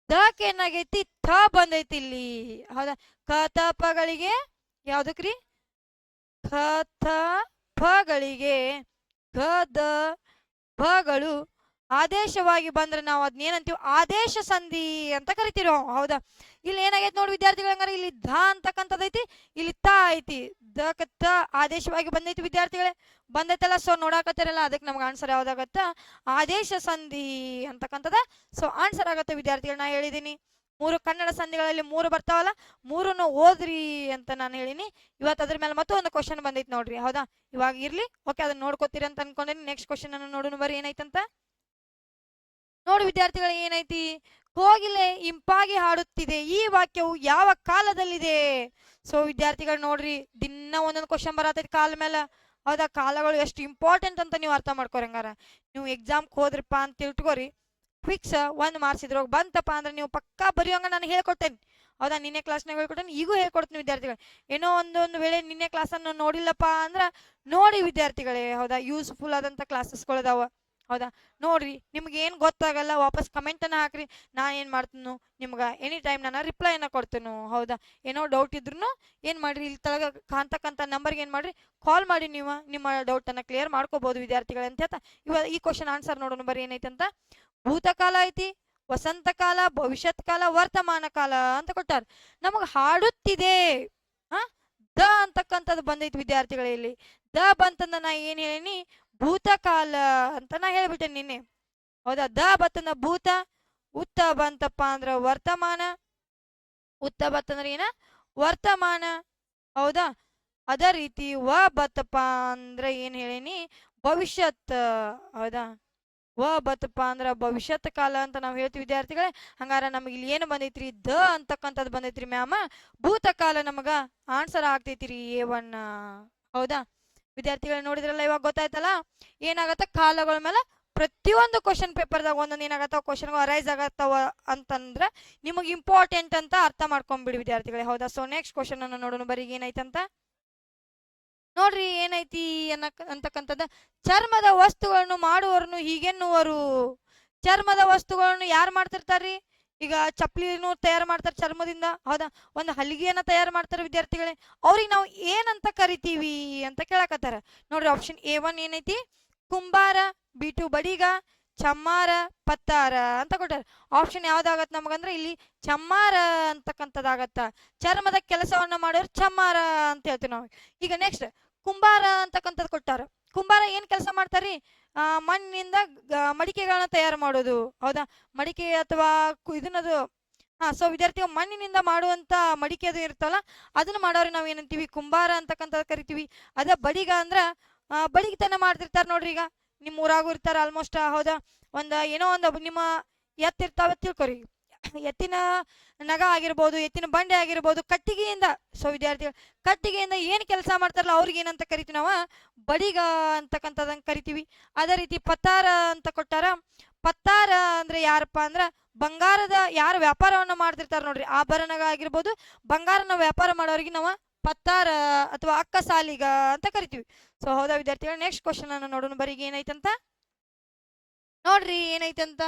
ದಕ್ಕೆ ಏನಾಗೈತಿ, ಥ ಬಂದೈತಿ ಇಲ್ಲಿ. ಹೌದಾ? ಕ ತ ಪಗಳಿಗೆ ಯಾವ್ದಕ್ರಿ, ಖ ಥ ಫಗಳಿಗೆ ಗ ದ ಭಗಳು ಆದೇಶವಾಗಿ ಬಂದ್ರೆ ನಾವು ಅದನ್ನೇನಂತೀವಿ, ಆದೇಶ ಸಂಧಿ ಅಂತ ಕರಿತೀವಿ. ಹೌದಾ? ಇಲ್ಲಿ ಏನಾಗೈತಿ ನೋಡಿ ವಿದ್ಯಾರ್ಥಿಗಳ, ಹಂಗಾರೆ ಇಲ್ಲಿ ಧ ಅಂತಕ್ಕಂಥದ್ದೈತಿ, ಇಲ್ಲಿ ತ ಐತಿ. ದ ತ ಆದೇಶವಾಗಿ ಬಂದೈತಿ ವಿದ್ಯಾರ್ಥಿಗಳೇ, ಬಂದೈತಲ್ಲ. ಸೊ ನೋಡಾಕತ್ತಿರಲ್ಲ, ಅದಕ್ಕೆ ನಮ್ಗೆ ಆನ್ಸರ್ ಯಾವ್ದಾಗತ್ತ, ಆದೇಶ ಸಂಧಿ ಅಂತಕ್ಕಂಥದ. ಸೊ ಆನ್ಸರ್ ಆಗತ್ತೆ ವಿದ್ಯಾರ್ಥಿಗಳು. ನಾ ಹೇಳಿದೀನಿ 3 ಕನ್ನಡ ಸಂಧಿಗಳಲ್ಲಿ 3 ಬರ್ತಾವಲ್ಲ, 3 ಓದ್ರಿ ಅಂತ ನಾನು ಹೇಳಿನಿ. ಇವತ್ತು ಅದ್ರ ಮೇಲೆ ಮತ್ತೊಂದು ಕ್ವಶನ್ ಬಂದೈತಿ ನೋಡ್ರಿ. ಹೌದಾ? ಇವಾಗ ಇರ್ಲಿ, ಓಕೆ, ಅದನ್ನ ನೋಡ್ಕೋತೀರಿ ಅಂತ ಅನ್ಕೊಂಡಿನಿ. ನೆಕ್ಸ್ಟ್ ಕ್ವಶನ್ ಅನ್ನು ನೋಡೋಣ ಬರ್ರಿ ಏನೈತಂತ. ನೋಡಿ ವಿದ್ಯಾರ್ಥಿಗಳು ಏನೈತಿ, ಕೋಗಿಲೆ ಇಂಪಾಗಿ ಹಾಡುತ್ತಿದೆ, ಈ ವಾಕ್ಯವು ಯಾವ ಕಾಲದಲ್ಲಿದೆ? ಸೊ ವಿದ್ಯಾರ್ಥಿಗಳು ನೋಡ್ರಿ, ದಿನ ಒಂದೊಂದು ಕ್ವಶನ್ ಬರತೈತಿ ಕಾಲ ಮೇಲೆ. ಹೌದಾ? ಕಾಲಗಳು ಎಷ್ಟು ಇಂಪಾರ್ಟೆಂಟ್ ಅಂತ ನೀವು ಅರ್ಥ ಮಾಡ್ಕೋರಿ. ಹಂಗಾರ ನೀವು ಎಕ್ಸಾಮ್ಗೆ ಹೋದ್ರಪ್ಪ ಅಂತ ತಿಳ್ಕೊರಿ, ಫಿಕ್ಸ್ 1 ಮಾರ್ಕ್ಸ್ ಇದ್ರೋಗ ಬಂತಪ್ಪ ಅಂದ್ರೆ ನೀವು ಪಕ್ಕಾ ಬರೆಯೋಂಗ ನಾನು ಹೇಳ್ಕೊಡ್ತೇನೆ. ಹೌದಾ? ನಿನ್ನೆ ಕ್ಲಾಸ್ನಾಗ ಹೇಳ್ಕೊಟ್ಟೇನೆ, ಈಗೂ ಹೇಳ್ಕೊಡ್ತೀನಿ ವಿದ್ಯಾರ್ಥಿಗಳು. ಏನೋ ಒಂದೊಂದು ವೇಳೆ ನಿನ್ನೆ ಕ್ಲಾಸನ್ನು ನೋಡಿಲ್ಲಪ್ಪ ಅಂದ್ರೆ ನೋಡಿ ವಿದ್ಯಾರ್ಥಿಗಳೇ. ಹೌದಾ? ಯೂಸ್ಫುಲ್ ಆದಂಥ ಕ್ಲಾಸಸ್ಗಳದಾವ. ಹೌದಾ? ನೋಡ್ರಿ, ನಿಮ್ಗೆ ಏನು ಗೊತ್ತಾಗಲ್ಲ ವಾಪಸ್ ಕಮೆಂಟನ್ನು ಹಾಕ್ರಿ, ನಾನು ಏನು ಮಾಡ್ತೀನಿ ನಿಮ್ಗೆ ಎನಿ ಟೈಮ್ ನಾನು ರಿಪ್ಲೈನ ಕೊಡ್ತೀನಿ. ಹೌದಾ? ಏನೋ ಡೌಟ್ ಇದ್ರೂ ಏನು ಮಾಡ್ರಿ, ಇಲ್ಲಿ ತಳಗ ಕಾಣ್ತಕ್ಕಂಥ ನಂಬರ್ಗೆ ಏನು ಮಾಡ್ರಿ, ಕಾಲ್ ಮಾಡಿ ನೀವು ನಿಮ್ಮ ಡೌಟನ್ನು ಕ್ಲಿಯರ್ ಮಾಡ್ಕೋಬಹುದು ವಿದ್ಯಾರ್ಥಿಗಳೇ ಅಂತ ಹೇಳ್ತಾ ಇವಾಗ ಈ ಕ್ವಶನ್ ಆನ್ಸರ್ ನೋಡೋಣ ಬರ್ರಿ ಏನೈತೆ ಅಂತ. ಭೂತಕಾಲ ಐತಿ, ವಸಂತ ಕಾಲ, ಭವಿಷ್ಯತ್ ಕಾಲ, ವರ್ತಮಾನ ಕಾಲ ಅಂತ ಕೊಟ್ಟಾರ. ನಮಗ್ ಹಾಡುತ್ತಿದೆ, ದ ಅಂತಕ್ಕಂಥದ್ದು ಬಂದೈತಿ ವಿದ್ಯಾರ್ಥಿಗಳೇ. ಇಲ್ಲಿ ದ ಬಂತಂದ ನಾ ಏನ್ ಹೇಳೀನಿ, ಭೂತಕಾಲ ಅಂತ ನಾ ಹೇಳ್ಬಿಟ್ಟೆ ನಿನ್ನೆ. ಹೌದಾ? ದ ಬತ್ತಂದ ಭೂತ, ಉತ್ತ ಬಂತಪ್ಪ ಅಂದ್ರ ವರ್ತಮಾನ, ಉತ್ತ ಬತ್ತಂದ್ರ ಏನ ವರ್ತಮಾನ. ಹೌದಾ? ಅದೇ ರೀತಿ ವ ಬತ್ತಪ್ಪ ಅಂದ್ರೆ ಏನ್ ಹೇಳೀನಿ, ಭವಿಷ್ಯತ್. ಹೌದಾ? ವ ಬತ್ತಪ್ಪ ಅಂದ್ರ ಭವಿಷ್ಯತ್ ಕಾಲ ಅಂತ ನಾವು ಹೇಳ್ತೀವಿ ವಿದ್ಯಾರ್ಥಿಗಳೇ. ಹಂಗಾರ ನಮಗೆ ಇಲ್ಲಿ ಏನು ಬಂದೈತ್ರಿ, ದ ಅಂತಕ್ಕಂಥದ್ದು ಬಂದೈತ್ರಿ ಮ್ಯಾಮ. ಭೂತಕಾಲ ನಮಗ ಆನ್ಸರ್ ಆಗ್ತೈತಿರಿ A1. ಹೌದಾ ವಿದ್ಯಾರ್ಥಿಗಳು? ನೋಡಿದ್ರಲ್ಲ, ಇವಾಗ ಗೊತ್ತಾಯ್ತಲ್ಲ ಏನಾಗತ್ತ, ಕಾಲಗಳ ಮೇಲೆ ಪ್ರತಿಯೊಂದು ಕ್ವಶನ್ ಪೇಪರ್ದಾಗ ಒಂದೊಂದು ಏನಾಗತ್ತಾವ ಕ್ವಶನ್ಗಳು ಅರೈಸ್ ಆಗತ್ತಾವ ಅಂತಂದ್ರೆ ನಿಮಗೆ ಇಂಪಾರ್ಟೆಂಟ್ ಅಂತ ಅರ್ಥ ಮಾಡ್ಕೊಂಡ್ಬಿಡಿ ವಿದ್ಯಾರ್ಥಿಗಳೇ. ಹೌದಾ? ಸೊ ನೆಕ್ಸ್ಟ್ ಕ್ವಶನ್ ಅನ್ನು ನೋಡೋಣ ಬರೀ ಏನೈತಂತ. ನೋಡ್ರಿ ಏನೈತಿ ಅಂತಕ್ಕಂಥದ್ದ, ಚರ್ಮದ ವಸ್ತುಗಳನ್ನು ಮಾಡುವವರನ್ನು ಹೀಗೆನ್ನುವರು. ಚರ್ಮದ ವಸ್ತುಗಳನ್ನು ಯಾರು ಮಾಡ್ತಿರ್ತಾರ್ರಿ? ಈಗ ಚಪ್ಪಲಿನೂ ತಯಾರು ಮಾಡ್ತಾರೆ ಚರ್ಮದಿಂದ. ಹೌದಾ? ಒಂದು ಹಲಿಗೆಯನ್ನ ತಯಾರು ಮಾಡ್ತಾರೆ ವಿದ್ಯಾರ್ಥಿಗಳೇ. ಅವ್ರಿಗೆ ನಾವು ಏನಂತ ಕರಿತೀವಿ ಅಂತ ಕೇಳಕತ್ತಾರ. ನೋಡ್ರಿ, ಆಪ್ಷನ್ A1 ಏನೈತಿ, ಕುಂಬಾರ, B2 ಬಡಿಗ, ಚಮ್ಮಾರ, ಪತ್ತಾರ ಅಂತ ಕೊಟ್ಟಾರ. ಆಪ್ಷನ್ ಯಾವ್ದಾಗತ್ತ ನಮಗಂದ್ರೆ ಇಲ್ಲಿ ಚಮ್ಮಾರ ಅಂತಕ್ಕಂಥದ್ದಾಗತ್ತ. ಚರ್ಮದ ಕೆಲಸವನ್ನ ಮಾಡೋರು ಚಮ್ಮಾರ ಅಂತ ಹೇಳ್ತೀವಿ ನಾವು. ಈಗ ನೆಕ್ಸ್ಟ್ ಕುಂಬಾರ ಅಂತಕ್ಕಂಥದ್ದು ಕೊಟ್ಟಾರ. ಕುಂಬಾರ ಏನ್ ಕೆಲಸ ಮಾಡ್ತಾರ್ರಿ? ಮಣ್ಣಿನಿಂದ ಮಡಿಕೆಗಳನ್ನ ತಯಾರು ಮಾಡೋದು. ಹೌದಾ? ಮಡಿಕೆ ಅಥವಾ ಇದನ್ನದು ಸೊ ವಿದ್ಯಾರ್ಥಿಗಳು ಮಣ್ಣಿನಿಂದ ಮಾಡುವಂತ ಮಡಿಕೆ ಅದು ಇರ್ತಲ್ಲ, ಅದನ್ನ ಮಾಡೋರು ನಾವ್ ಏನಂತೀವಿ, ಕುಂಬಾರ ಅಂತಕ್ಕಂಥದ್ದು ಕರಿತೀವಿ. ಅದ ಬಡಿಗ ಅಂದ್ರ ಬಡಿಗೆತನ ಮಾಡ್ತಿರ್ತಾರ ನೋಡ್ರಿ. ಈಗ ನಿಮ್ಮ ಊರಾಗೂ ಇರ್ತಾರ ಆಲ್ಮೋಸ್ಟ್. ಹೌದಾ? ಏನೋ ಒಂದು ನಿಮ್ಮ ಎತ್ತಿರ್ತಾವ ತಿಳ್ಕೊರಿ, ಎತ್ತಿನ ನಗ ಆಗಿರ್ಬೋದು, ಎತ್ತಿನ ಬಂಡೆ ಆಗಿರ್ಬೋದು, ಕಟ್ಟಿಗೆಯಿಂದ. ಸೊ ವಿದ್ಯಾರ್ಥಿಗಳು ಕಟ್ಟಿಗೆಯಿಂದ ಏನ್ ಕೆಲಸ ಮಾಡ್ತಾರಲ್ಲ ಅವ್ರಿಗೆ ಏನಂತ ಕರಿತೀವಿ ನಾವು, ಬಡಿಗ ಅಂತಕ್ಕಂಥದನ್ನ ಕರಿತೀವಿ. ಅದೇ ರೀತಿ ಪತ್ತಾರ ಅಂತ ಕೊಟ್ಟಾರ. ಪತ್ತಾರ ಅಂದ್ರೆ ಯಾರಪ್ಪ ಅಂದ್ರ ಬಂಗಾರದ ಯಾರು ವ್ಯಾಪಾರವನ್ನ ಮಾಡ್ತಿರ್ತಾರ ನೋಡ್ರಿ, ಆಭರಣ ಆಗಿರ್ಬೋದು, ಬಂಗಾರನ ವ್ಯಾಪಾರ ಮಾಡೋರಿಗೆ ನಾವು ಪತ್ತಾರ ಅಥವಾ ಅಕ್ಕಸಾಲಿಗ ಅಂತ ಕರಿತೀವಿ. ಸೊ ಹೌದಾ ವಿದ್ಯಾರ್ಥಿಗಳು? ನೆಕ್ಸ್ಟ್ ಕ್ವಶನ್ ಅನ್ನು ನೋಡೋಣ ಬರೀ ಏನೈತಂತ. ನೋಡ್ರಿ ಏನೈತಂತ,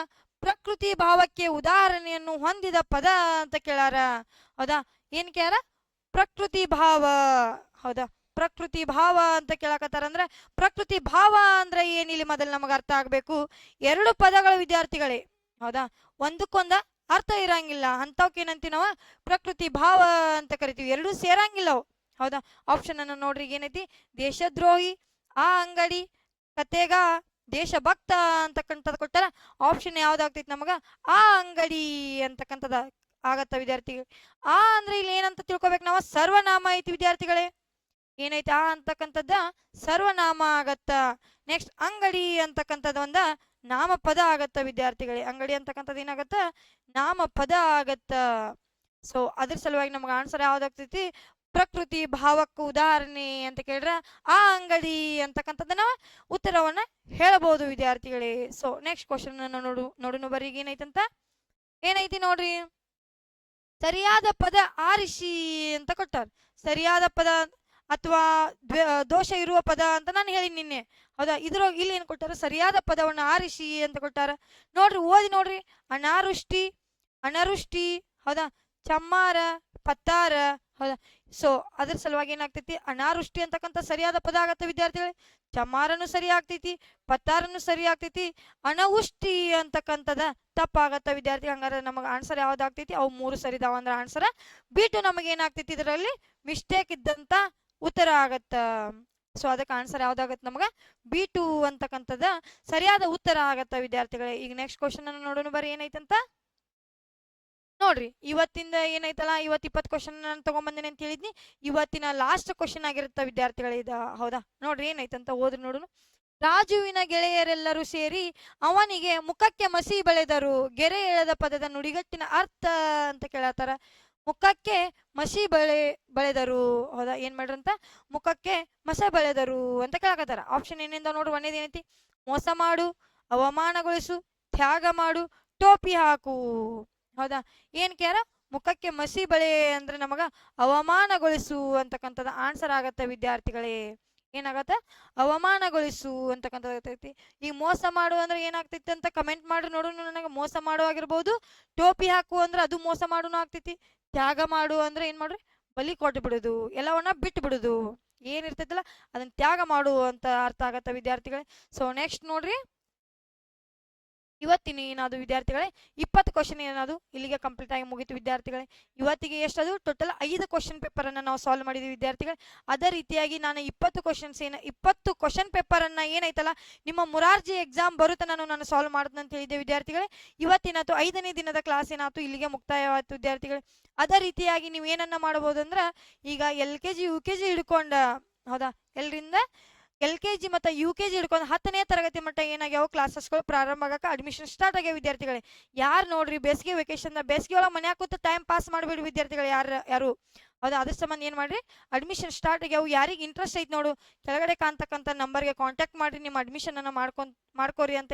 ಪ್ರಕೃತಿ ಭಾವಕ್ಕೆ ಉದಾಹರಣೆಯನ್ನು ಹೊಂದಿದ ಪದ ಅಂತ ಕೇಳಾರ. ಹೌದಾ? ಏನ್ ಕೇಳಾರ? ಪ್ರಕೃತಿ ಭಾವ. ಹೌದಾ? ಪ್ರಕೃತಿ ಭಾವ ಅಂತ ಕೇಳಕತ್ತಾರ. ಅಂದ್ರೆ ಪ್ರಕೃತಿ ಭಾವ ಅಂದ್ರೆ ಏನಿಲ್ಲಿ ಮೊದಲು ನಮಗೆ ಅರ್ಥ ಆಗ್ಬೇಕು. 2 ಪದಗಳು ವಿದ್ಯಾರ್ಥಿಗಳೇ. ಹೌದಾ? ಒಂದಕ್ಕೊಂದ ಅರ್ಥ ಇರಂಗಿಲ್ಲ, ಅಂತವಕ್ಕೆ ಏನಂತೀವಿ ನಾವು ಪ್ರಕೃತಿ ಭಾವ ಅಂತ ಕರಿತೀವಿ. 2 ಸೇರಂಗಿಲ್ಲ ಅವು. ಹೌದಾ? ಆಪ್ಷನ್ ಅನ್ನ ನೋಡ್ರಿ, ಏನೈತಿ? ದೇಶದ್ರೋಹಿ, ಆ ಅಂಗಡಿ, ಕತೆಗ, ದೇಶಭಕ್ತ ಅಂತಕ್ಕಂಥದ್ದು ಕೊಟ್ಟಾರ. ಆಪ್ಷನ್ ಯಾವ್ದಾಗ್ತೈತಿ ನಮಗ? ಆ ಅಂಗಡಿ ಅಂತಕ್ಕಂಥದ ಆಗತ್ತ ವಿದ್ಯಾರ್ಥಿಗಳು. ಆ ಅಂದ್ರೆ ಇಲ್ಲಿ ಏನಂತ ತಿಳ್ಕೊಬೇಕು ನಾವು? ಸರ್ವನಾಮ ಐತಿ ವಿದ್ಯಾರ್ಥಿಗಳೇ. ಏನೈತಿ? ಆ ಅಂತಕ್ಕಂಥದ್ದ ಸರ್ವನಾಮ ಆಗತ್ತ. ನೆಕ್ಸ್ಟ್ ಅಂಗಡಿ ಅಂತಕ್ಕಂಥದ್ದು ಒಂದ ನಾಮಪದ ಆಗತ್ತ ವಿದ್ಯಾರ್ಥಿಗಳೇ. ಅಂಗಡಿ ಅಂತಕ್ಕಂಥದ್ದು ಏನಾಗತ್ತ? ನಾಮಪದ ಆಗತ್ತ. ಸೊ ಅದ್ರ ಸಲುವಾಗಿ ನಮ್ಗೆ ಆನ್ಸರ್ ಯಾವ್ದಾಗ್ತೈತಿ? ಪ್ರಕೃತಿ ಭಾವಕ್ಕೆ ಉದಾಹರಣೆ ಅಂತ ಕೇಳ್ರ ಆ ಅಂಗಡಿ ಅಂತಕ್ಕಂಥದ್ದು ನಾವು ಉತ್ತರವನ್ನ ಹೇಳಬಹುದು ವಿದ್ಯಾರ್ಥಿಗಳೇ. ಸೊ ನೆಕ್ಸ್ಟ್ ಕ್ವಶನ್ ಅನ್ನ ನೋಡುನು ಬರ್ರಿ. ಏನೈತಂತ? ಏನೈತಿ ನೋಡ್ರಿ, ಸರಿಯಾದ ಪದ ಆರಿಸಿ ಅಂತ ಕೊಟ್ಟಾರ. ಸರಿಯಾದ ಪದ ಅಥವಾ ದೋಷ ಇರುವ ಪದ ಅಂತ ನಾನು ಹೇಳಿ ನಿನ್ನೆ, ಹೌದಾ? ಇಲ್ಲಿ ಏನ್ ಕೊಟ್ಟಾರ? ಸರಿಯಾದ ಪದವನ್ನ ಆರಿಸಿ ಅಂತ ಕೊಟ್ಟಾರ. ನೋಡ್ರಿ, ಓದಿ ನೋಡ್ರಿ. ಅನಾವೃಷ್ಟಿ, ಅನವೃಷ್ಟಿ, ಹೌದಾ? ಚಮ್ಮಾರ, ಪತ್ತಾರ, ಹೌದಾ? ಸೊ ಅದ್ರ ಸಲುವಾಗಿ ಏನಾಗ್ತೈತಿ? ಅನಾವೃಷ್ಟಿ ಅಂತಕ್ಕಂಥ ಸರಿಯಾದ ಪದ ಆಗತ್ತ ವಿದ್ಯಾರ್ಥಿಗಳೇ. ಚಮ್ಮಾರನು ಸರಿ ಆಗ್ತೈತಿ, ಪತ್ತಾರನು ಸರಿ ಆಗ್ತೈತಿ, ಅನವೃಷ್ಟಿ ಅಂತಕ್ಕಂಥದ ತಪ್ಪಾಗತ್ತ ವಿದ್ಯಾರ್ಥಿ. ಹಂಗಾರೆ ನಮಗೆ ಆನ್ಸರ್ ಯಾವ್ದಾಗ್ತೈತಿ? ಅವು ಮೂರು ಸರಿದಾವ ಅಂದ್ರೆ ಆನ್ಸರ್ ಬಿಟ್ಟು ನಮಗೆ ಏನಾಗ್ತೈತಿ? ಇದರಲ್ಲಿ ಮಿಸ್ಟೇಕ್ ಇದ್ದಂತ ಉತ್ತರ ಆಗತ್ತ. ಸೊ ಅದಕ್ಕೆ ಆನ್ಸರ್ ಯಾವ್ದಾಗತ್ತ? ನಮಗ B2 ಅಂತಕ್ಕಂಥದ ಸರಿಯಾದ ಉತ್ತರ ಆಗತ್ತ ವಿದ್ಯಾರ್ಥಿಗಳೇ. ಈಗ ನೆಕ್ಸ್ಟ್ ಕ್ವಶನ್ ಅನ್ನು ನೋಡೋಣ ಬರ್ರಿ. ಏನೈತಂತ ನೋಡ್ರಿ. ಇವತ್ತಿಂದ ಏನೈತಲ್ಲ, ಇವತ್ತು 20 ಕ್ವಶನ್ ನಾನು ತಗೊಂಡ್ಬಂದೇನೆ ಅಂತ ಹೇಳಿದ್ನಿ. ಇವತ್ತಿನ ಲಾಸ್ಟ್ ಕ್ವಶನ್ ಆಗಿರುತ್ತ ವಿದ್ಯಾರ್ಥಿಗಳೇ ಇದು, ಹೌದಾ? ನೋಡ್ರಿ ಏನೈತಂತ ಓದ್ರಿ ನೋಡುನು. ರಾಜುವಿನ ಗೆಳೆಯರೆಲ್ಲರೂ ಸೇರಿ ಅವನಿಗೆ ಮುಖಕ್ಕೆ ಮಸಿ ಬಳೆದರು. ಗೆರೆ ಎಳೆದ ಪದದ ನುಡಿಗಟ್ಟಿನ ಅರ್ಥ ಅಂತ ಕೇಳತ್ತಾರ. ಮುಖಕ್ಕೆ ಮಸಿ ಬಳೆದರು, ಹೌದಾ? ಏನ್ ಮಾಡ್ರಂತ? ಮುಖಕ್ಕೆ ಮಸ ಬಳೆದರು ಅಂತ ಕೇಳಕತ್ತಾರ. ಆಪ್ಷನ್ ಏನಿಂದ ನೋಡ್ರಿ. ಒಂದೇದು ಏನೈತಿ? ಮೋಸ ಮಾಡು, ಅವಮಾನಗೊಳಿಸು, ತ್ಯಾಗ ಮಾಡು, ಟೋಪಿ ಹಾಕು, ಹೌದಾ? ಏನ್ ಕ್ಯಾರ? ಮುಖಕ್ಕೆ ಮಸಿ ಬಳೆ ಅಂದ್ರೆ ನಮಗ ಅವಮಾನಗೊಳಿಸು ಅಂತಕ್ಕಂಥದ್ದು ಆನ್ಸರ್ ಆಗತ್ತೆ ವಿದ್ಯಾರ್ಥಿಗಳೇ. ಏನಾಗತ್ತ? ಅವಮಾನಗೊಳಿಸು ಅಂತಕ್ಕಂಥದ್ದು. ಈಗ ಮೋಸ ಮಾಡು ಅಂದ್ರೆ ಏನಾಗ್ತೈತಿ ಅಂತ ಕಮೆಂಟ್ ಮಾಡಿ ನೋಡು. ನನಗೆ ಮೋಸ ಮಾಡು ಆಗಿರ್ಬೋದು. ಟೋಪಿ ಹಾಕು ಅಂದ್ರೆ ಅದು ಮೋಸ ಮಾಡುನು ಆಗ್ತೈತಿ. ತ್ಯಾಗ ಮಾಡು ಅಂದ್ರೆ ಏನ್ ಮಾಡ್ರಿ? ಬಲಿ ಕೊಟ್ಟು ಬಿಡುದು, ಎಲ್ಲವನ್ನ ಬಿಟ್ಟು ಬಿಡುದು, ಏನಿರ್ತೈತಲ್ಲ ಅದನ್ನ ತ್ಯಾಗ ಮಾಡು ಅಂತ ಅರ್ಥ ಆಗತ್ತ ವಿದ್ಯಾರ್ಥಿಗಳೇ. ಸೊ ನೆಕ್ಸ್ಟ್ ನೋಡ್ರಿ. ಇವತ್ತಿನ ಏನಾದ್ರು ವಿದ್ಯಾರ್ಥಿಗಳೇ 20 ಕ್ವಶನ್ ಏನಾದ್ರು ಇಲ್ಲಿಗೆ ಕಂಪ್ಲೀಟ್ ಆಗಿ ಮುಗಿತು ವಿದ್ಯಾರ್ಥಿಗಳೇ. ಇವತ್ತಿಗೆ ಎಷ್ಟದು? ಟೋಟಲ್ 5 ಕ್ವಶನ್ ಪೇಪರ್ ಅನ್ನ ನಾವು ಸಾಲ್ವ್ ಮಾಡಿದ್ವಿ ವಿದ್ಯಾರ್ಥಿಗಳೇ. ಅದೇ ರೀತಿಯಾಗಿ ನಾನು 20 ಕ್ವಶನ್ ಪೇಪರ್ ಅನ್ನ ಏನೈತಲ್ಲ ನಿಮ್ಮ ಮುರಾರ್ಜಿ ಎಕ್ಸಾಮ್ ಬರುತ್ತೆ ನಾನು ಸಾಲ್ವ್ ಮಾಡ್ತೀನಿ ಅಂತ ಹೇಳಿದ್ದೆ ವಿದ್ಯಾರ್ಥಿಗಳೇ. ಇವತ್ತಿನತು 5ನೇ ದಿನದ ಕ್ಲಾಸ್ ಏನಾಯ್ತು ಇಲ್ಲಿಗೆ ಮುಕ್ತಾಯವಾಯ್ತು ವಿದ್ಯಾರ್ಥಿಗಳೇ. ಅದೇ ರೀತಿಯಾಗಿ ನೀವು ಏನನ್ನ ಮಾಡಬಹುದು ಅಂದ್ರೆ, ಈಗ LKG UKG ಹಿಡ್ಕೊಂಡ, ಹೌದಾ? LKG ಮತ್ತು UKG ಹಿಡ್ಕೊಂಡು 10ನೇ ತರಗತಿ ಮಟ್ಟ ಏನಾಗ್ಯಾವ ಕ್ಲಾಸಸ್ಗಳು ಪ್ರಾರಂಭ ಆಗಕ್ಕೆ ಅಡ್ಮಿಷನ್ ಸ್ಟಾರ್ಟ್ ಆಗ್ಯಾವ ವಿದ್ಯಾರ್ಥಿಗಳೇ. ಯಾರು ನೋಡ್ರಿ ಬೇಸಿಗೆ ಒಳಗೆ ಮನ್ಯಾಗ ಕೂತು ಟೈಮ್ ಪಾಸ್ ಮಾಡ್ಬೇಡಿ ವಿದ್ಯಾರ್ಥಿಗಳು ಯಾರು, ಹೌದಾ? ಅದ್ರ ಸಂಬಂಧ ಏನ್ ಮಾಡ್ರಿ? ಅಡ್ಮಿಷನ್ ಸ್ಟಾರ್ಟ್ ಆಗ್ಯಾವ. ಯಾರಿಗೆ ಇಂಟ್ರೆಸ್ಟ್ ಐತಿ ನೋಡು ಕೆಳಗಡೆ ಕಾಣ್ತಕ್ಕಂಥ ನಂಬರ್ಗೆ ಕಾಂಟ್ಯಾಕ್ಟ್ ಮಾಡಿ ನಿಮ್ಮ ಅಡ್ಮಿಷನ್ ಅನ್ನ ಮಾಡ್ಕೋರಿ ಅಂತ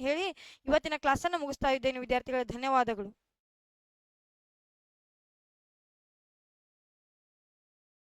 ಹೇಳಿ ಇವತ್ತಿನ ಕ್ಲಾಸನ್ನು ಮುಗಿಸ್ತಾ ಇದ್ದೇನೆ ವಿದ್ಯಾರ್ಥಿಗಳೇ. ಧನ್ಯವಾದಗಳು.